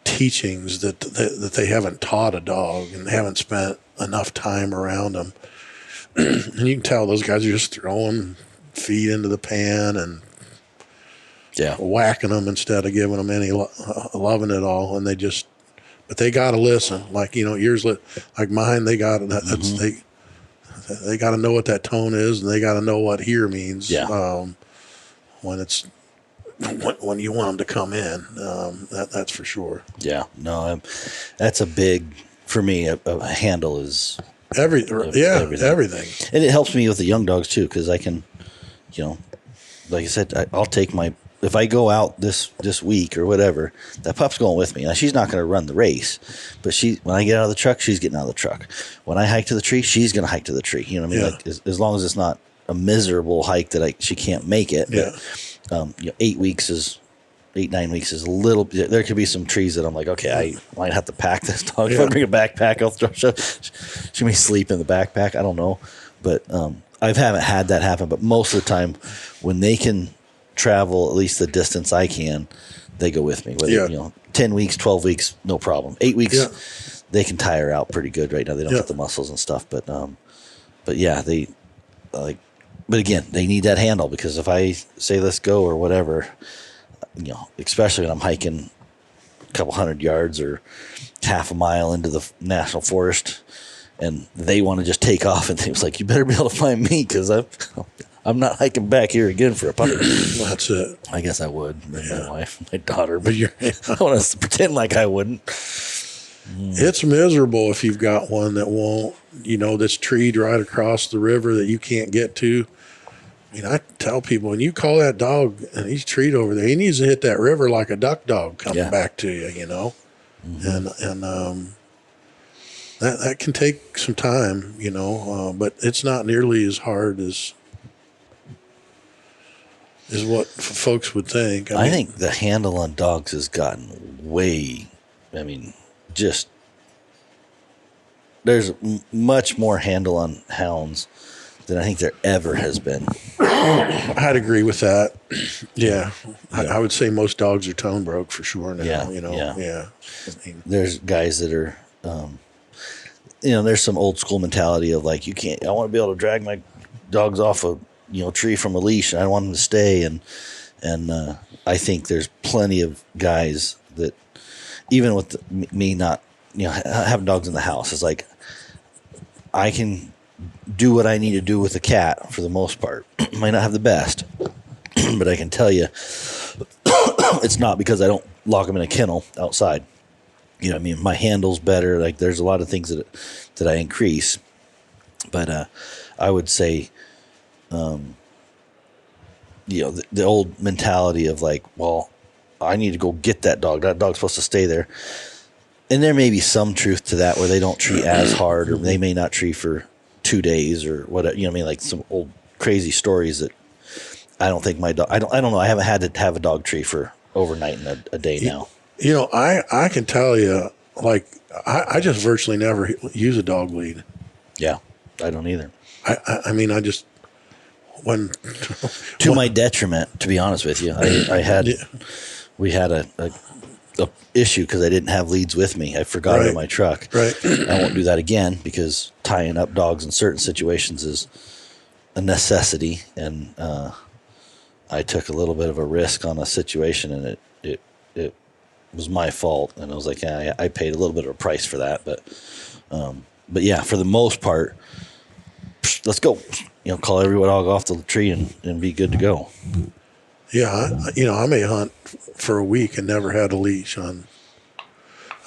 teachings that they haven't taught a dog and haven't spent enough time around them. And you can tell those guys are just throwing feed into the pan and whacking them instead of giving them any loving at all. And but they got to listen. Like, you know, yours, like mine, they got they got to know what that tone is, and they got to know what here means. When you want them to come in, that's for sure. Yeah, no, that's a big, for me, a handle is everything. And it helps me with the young dogs too, because I can, you know, like I said, I'll take if I go out this week or whatever, that pup's going with me. Now, she's not going to run the race, but when I get out of the truck, she's getting out of the truck. When I hike to the tree, she's going to hike to the tree. You know what I mean? Like, as long as it's not a miserable hike that she can't make it. But, you know, 9 weeks is a little. There could be some trees that I'm like, okay, I might have to pack this dog. If I bring a backpack, I'll throw. She may sleep in the backpack. I don't know, but I haven't had that happen. But most of the time, when they can travel at least the distance I can, they go with me. Whether, you know, 10 weeks, 12 weeks, no problem. 8 weeks, they can tire out pretty good right now. They don't get the muscles and stuff, but yeah, they like. But again, they need that handle, because if I say let's go or whatever, you know, especially when I'm hiking a couple 100 yards or half a mile into the national forest, and they want to just take off, and he was like, you better be able to find me, because I'm not hiking back here again for a puppy. That's it. I guess I would. My wife, my daughter, but I want to pretend like I wouldn't. It's miserable if you've got one that won't, that's treed right across the river that you can't get to. I mean, I tell people, when you call that dog and he's treed over there, he needs to hit that river like a duck dog coming back to you, and that can take some time, but it's not nearly as hard as what folks would think. I think the handle on dogs has gotten way, just there's much more handle on hounds than I think there ever has been. I'd agree with that. Yeah. I would say most dogs are tone broke for sure now. Yeah. There's guys that are, there's some old school mentality of like, I want to be able to drag my dogs off a tree from a leash, and I want them to stay. And I think there's plenty of guys that, even with me not, having dogs in the house, is like, I can do what I need to do with a cat for the most part. Might not have the best, but I can tell you it's not because I don't lock them in a kennel outside. My handle's better. Like, there's a lot of things that I increase, but I would say, the old mentality of like, well, I need to go get that dog. That dog's supposed to stay there. And there may be some truth to that, where they don't tree as hard, or they may not tree for 2 days or whatever. Like some old crazy stories that I don't think my dog. I don't know. I haven't had to have a dog tree for overnight in a day now. I can tell you, like, I just virtually never use a dog lead. Yeah, I don't either. I just when to my detriment, to be honest with you, we had a issue because I didn't have leads with me. I forgot it in my truck. Right. I won't do that again, because tying up dogs in certain situations is a necessity. And I took a little bit of a risk on a situation, and it was my fault. And I was like, I paid a little bit of a price for that. But yeah, for the most part, let's go. Call every dog off the tree and be good to go. Yeah, I may hunt for a week and never had a leash on.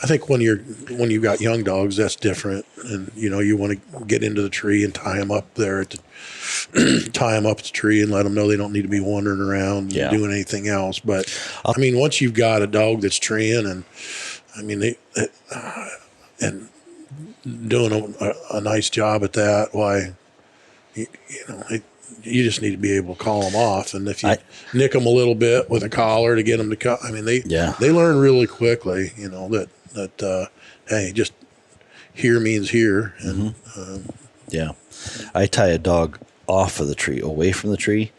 I think when you've got young dogs, that's different, and you want to get into the tree and tie them up there tie them up at the tree and let them know they don't need to be wandering around and doing anything else. But once you've got a dog that's treeing, and and doing a nice job at that, why, you just need to be able to call them off. And if you nick them a little bit with a collar to get them to cut, they learn really quickly, that hey, just here means here. And I tie a dog off of the tree, away from the tree,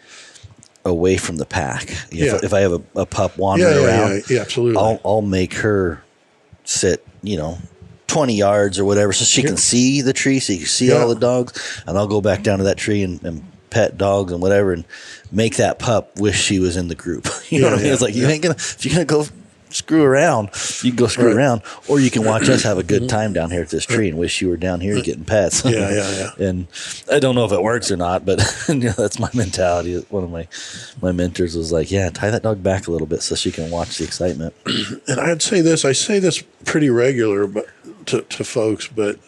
away from the pack. If I have a pup wandering around, absolutely. I'll make her sit, 20 yards or whatever, so she can see the tree, so you can see all the dogs, and I'll go back down to that tree and pet dogs and whatever, and make that pup wish she was in the group. You know what I mean? It's like, if you're gonna go screw around, you can go screw around, or you can watch us have a good time down here at this tree and wish you were down here getting pets. And I don't know if it works or not, but that's my mentality. One of my mentors was like, tie that dog back a little bit so she can watch the excitement. And I say this pretty regular, but to folks, but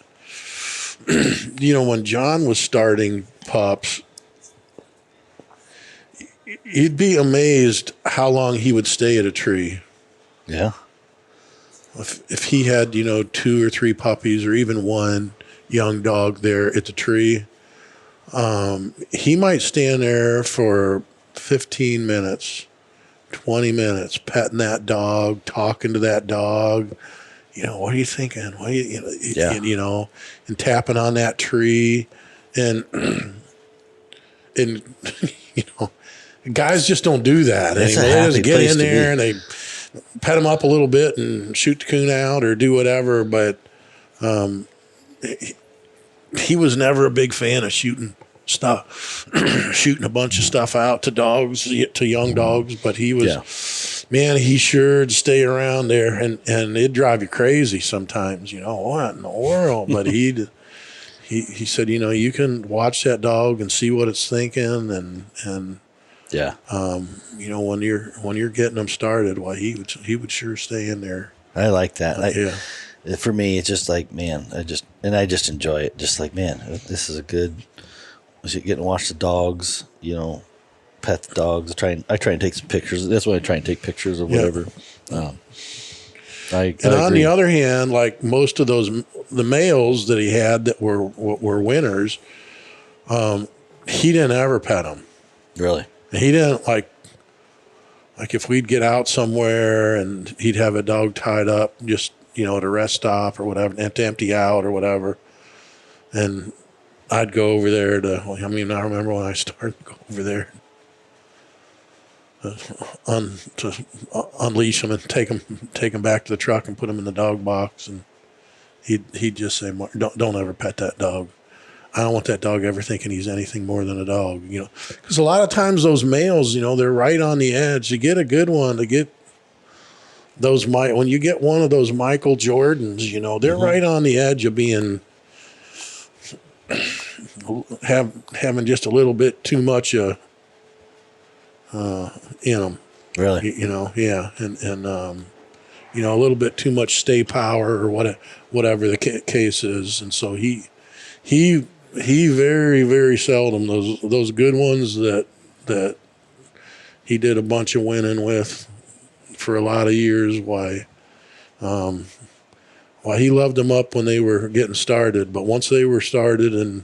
when John was starting pups, you'd be amazed how long he would stay at a tree. Yeah. If he had, 2 or 3 puppies, or even one young dog there at the tree, he might stand there for 15 minutes, 20 minutes, petting that dog, talking to that dog. What are you thinking? What are you, and tapping on that tree, and guys just don't do that anymore. They just get in there and they pet him up a little bit and shoot the coon out or do whatever. But he was never a big fan of shooting a bunch of stuff out to dogs, to young dogs. But he was, he sure stay around there, and it'd drive you crazy sometimes. What in the world? But he said, you can watch that dog and see what it's thinking, and Yeah. when you're getting them started, why he would sure stay in there. I like that. Yeah. For me, it's just like, man, I just enjoy it. Just like, man, this is a good. Getting to watch the dogs, pet the dogs. I try and take some pictures. That's why I try and take pictures of whatever. I on agree. the other hand, like most of the males that he had that were winners, he didn't ever pet them. Really? He didn't like if we'd get out somewhere and he'd have a dog tied up just, at a rest stop or whatever, and to empty out or whatever. And I'd go over there I remember when I started to go over there to unleash him and take him back to the truck and put him in the dog box. And he'd just say, Mark, don't ever pet that dog. I don't want that dog ever thinking he's anything more than a dog, because a lot of times those males, they're right on the edge. To get a good one, to get those, when you get one of those Michael Jordans, they're right on the edge of being, having just a little bit too much, in them. Really? Yeah. And a little bit too much stay power or whatever the case is. And so he very, very seldom, those good ones that he did a bunch of winning with for a lot of years, why he loved them up when they were getting started. But once they were started and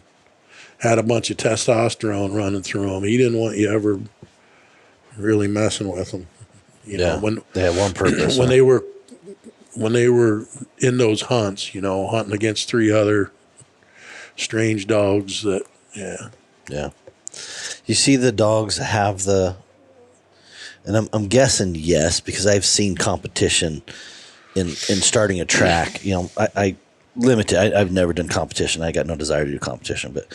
had a bunch of testosterone running through them, he didn't want you ever really messing with them. When they had one purpose. When they were in those hunts, hunting against 3 other strange dogs Yeah. You see the dogs have and I'm guessing yes, because I've seen competition in starting a track. I limited. I've never done competition. I got no desire to do competition, but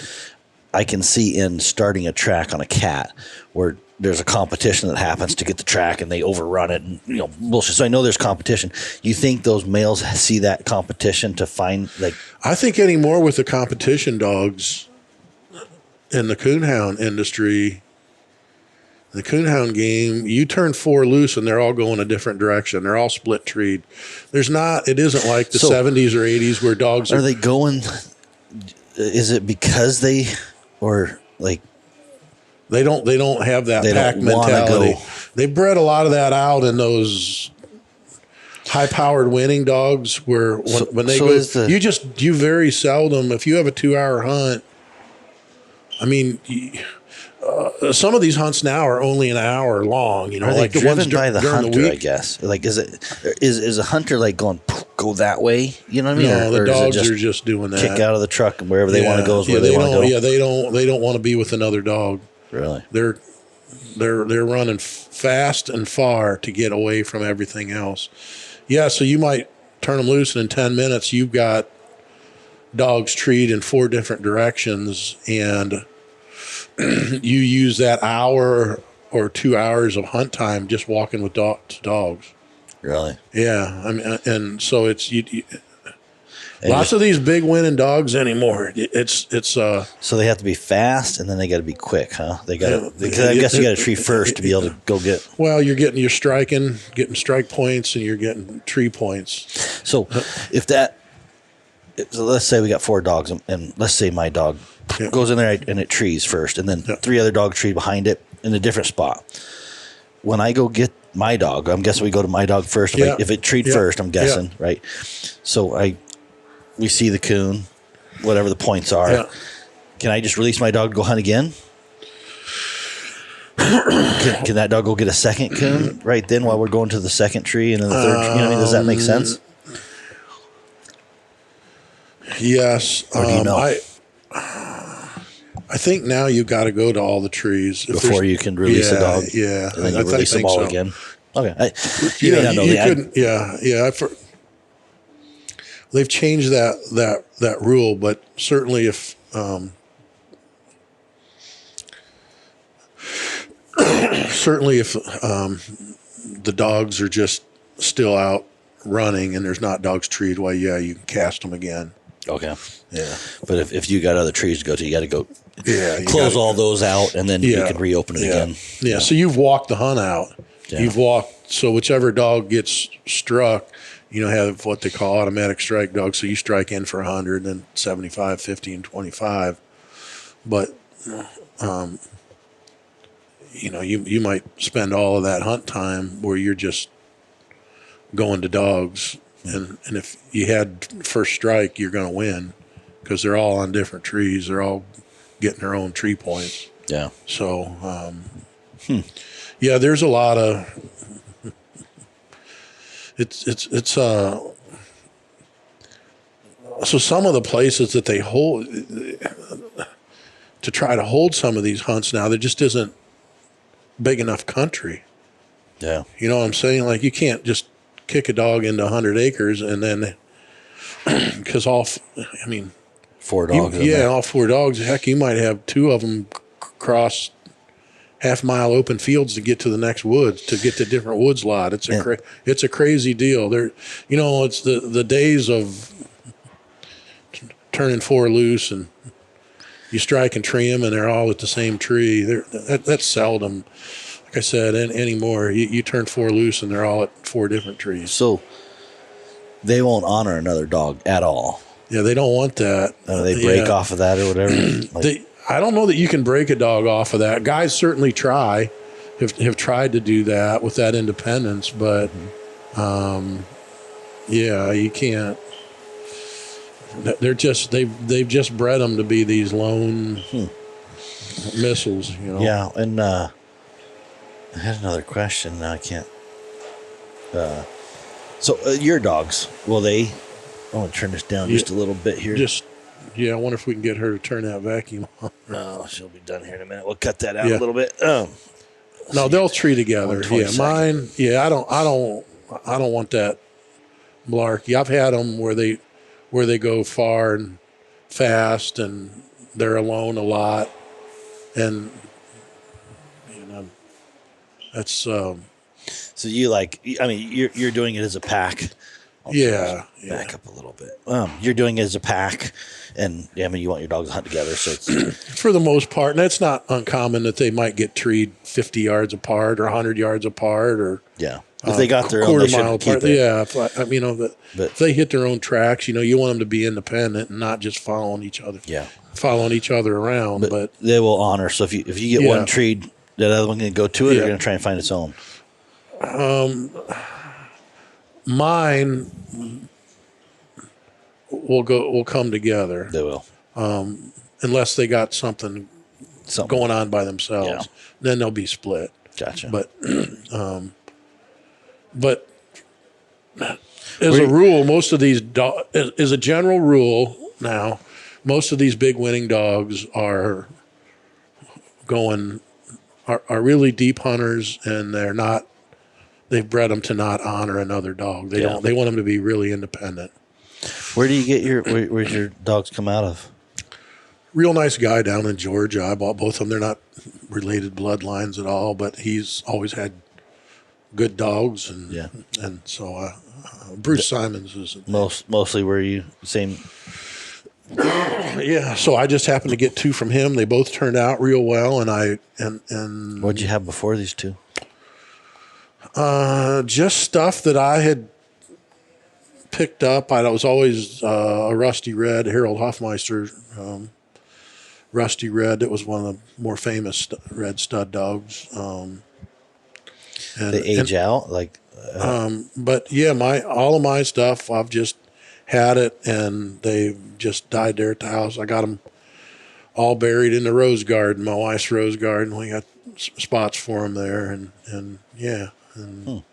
I can see in starting a track on a cat where there's a competition that happens to get the track and they overrun it and bullshit. So I know there's competition. You think those males see that competition to find I think anymore with the competition dogs in the coonhound industry, the coonhound game, you turn 4 loose and they're all going a different direction. They're all split treed. It isn't like the 70s or 80s where dogs are they going? Is it because they don't have that pack mentality. They bred a lot of that out in those high-powered winning dogs where when they go, you very seldom, if you have a 2-hour hunt, some of these hunts now are only an hour long. Are they like the driven ones by the during hunter? the week? I guess. Is a hunter going go that way? You know what I mean? No, the dogs are just doing that. Kick out of the truck and wherever they want to go is where they want to go. Yeah, they don't want to be with another dog. Really? They're running fast and far to get away from everything else. Yeah, so you might turn them loose and in 10 minutes you've got dogs treed in 4 different directions, and you use that hour or 2 hours of hunt time just walking with dogs. Really? Yeah, and so it's lots of these big winning dogs anymore. It's so they have to be fast and then they got to be quick, huh? They got because I guess you got to tree first to be able to go get. Well, getting strike points, and you're getting tree points. So so let's say we got 4 dogs, and let's say my dog goes in there and it trees first, and then 3 other dogs tree behind it in a different spot. When I go get my dog, I'm guessing we go to my dog first. If it treed first, I'm guessing, right? So we see the coon, whatever the points are. Yeah. Can I just release my dog to go hunt again? Can that dog go get a second coon right then while we're going to the second tree and then the third tree? You know what I mean? Does that make sense? Yes. Or do you know? I think now you've got to go to all the trees before you can release a dog. Yeah, and then you release them all again. Okay, you may not know that. Yeah. They've changed that rule, but certainly if the dogs are just still out running and there's not dogs treed, you can cast them again. Okay. Yeah. But if you got other trees to go to, you got to go close all those out, and then you can reopen it again. Yeah. So you've walked the hunt out. Yeah. You've walked. So whichever dog gets struck, have what they call automatic strike dogs. So you strike in for 100, then 75, 50, and 25. But, you might spend all of that hunt time where you're just going to dogs. And if you had first strike, you're going to win because they're all on different trees. They're all getting their own tree points. Yeah. So, yeah, there's a lot of, so some of the places that they hold, to try to hold some of these hunts now, there just isn't big enough country. Yeah. You know what I'm saying? Like you can't just kick a dog into 100 acres and then, because four dogs. All four dogs. Heck, you might have two of them cross half-mile open fields to get to the next woods, to get to different woods lot. It's a crazy deal. There, it's the days of turning four loose and you strike and tree them and they're all at the same tree. That's seldom. Like I said, anymore. You turn four loose and they're all at four different trees. So they won't honor another dog at all. Yeah, they don't want that. They break off of that or whatever. I don't know that you can break a dog off of that. Guys certainly have tried to do that with that independence, but you can't. They're just they've just bred them to be these lone missiles, Yeah, and I had another question. Now I can't. So your dogs, will they? I want to turn this down just a little bit here. I wonder if we can get her to turn that vacuum on. No, she'll be done here in a minute. We'll cut that out a little bit. No, they'll tree together. Yeah, mine. Yeah, I don't want that blarkey. I've had them where they go far and fast and they're alone a lot, and that's. So you're doing it as a pack. Back up a little bit. You're doing it as a pack, and you want your dogs to hunt together. So it's for the most part, and that's not uncommon that they might get treed 50 yards apart or 100 yards apart, or if they got their own, they should keep it. Yeah, if they hit their own tracks, you want them to be independent and not just following each other. Yeah, following each other around, but they will honor. So if you get one treed, that other one can go to it. Or going to try and find its own. Mine will come together. They will, unless they got something going on by themselves. Yeah. Then they'll be split. Gotcha. But as a rule, most of these as a general rule now, most of these big winning dogs are really deep hunters, and they're not. They've bred them to not honor another dog. They don't. They want them to be really independent. Where do you get where's your dogs come out of? Real nice guy down in Georgia. I bought both of them. They're not related bloodlines at all, but he's always had good dogs, and so Bruce Simons is mostly where you same. Yeah, so I just happened to get two from him. They both turned out real well, and what'd you have before these two? Just stuff that I had picked up. I was always a Rusty Red, Harold Hoffmeister Rusty Red. It was one of the more famous red stud dogs. They age out like. But yeah, all of my stuff, I've just had it, and they just died there at the house. I got them all buried in the rose garden, my wife's rose garden. We got spots for them there, and yeah. And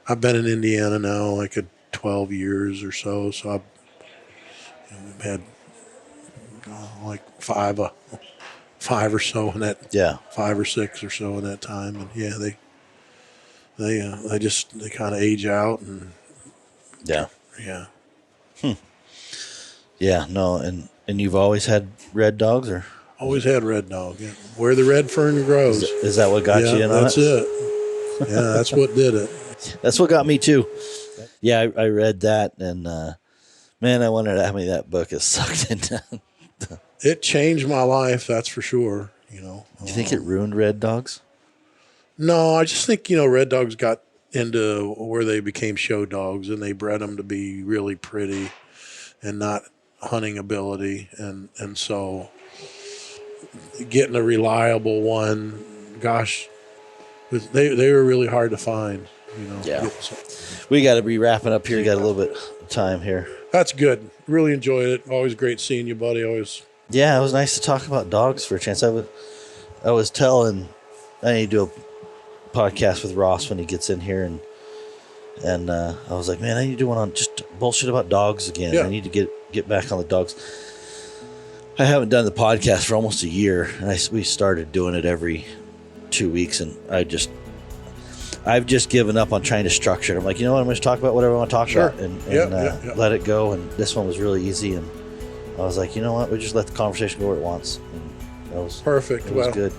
I've been in Indiana now like 12 years or so. So I've had like five or so in that. Yeah. 5 or 6 or so in that time, and yeah, they kind of age out, and yeah. Yeah. No, and you've always had red dogs, or always had red dog. Yeah. Where the red fern grows. Is that what got you in on it? That's it. Yeah, that's what did it. That's what got me too. Yeah, I read that, and Man, I wonder how many that book has sucked into. It changed my life, that's for sure. You know. Do you think it ruined Red Dogs? No, I just think, Red Dogs got into where they became show dogs, and they bred them to be really pretty and not hunting ability. And so getting a reliable one, gosh, they were really hard to find, Yeah. We got to be wrapping up here. We got a little bit of time here. That's good. Really enjoyed it. Always great seeing you, buddy. Always. Yeah, it was nice to talk about dogs for a chance. I was telling I need to do a podcast with Ross when he gets in here, and I was like, man, I need to do one on just bullshit about dogs again. Yeah. I need to get back on the dogs. I haven't done the podcast for almost a year, and we started doing it every 2 weeks, and I've just given up on trying to structure it. I'm like, you know what, I'm going to talk about whatever I want to talk about and let it go. And this one was really easy, and I was like, you know what, we just let the conversation go where it wants. And that was perfect. It was good.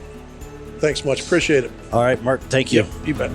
Thanks much. Appreciate it. All right, Mark, thank you. Yep, you bet.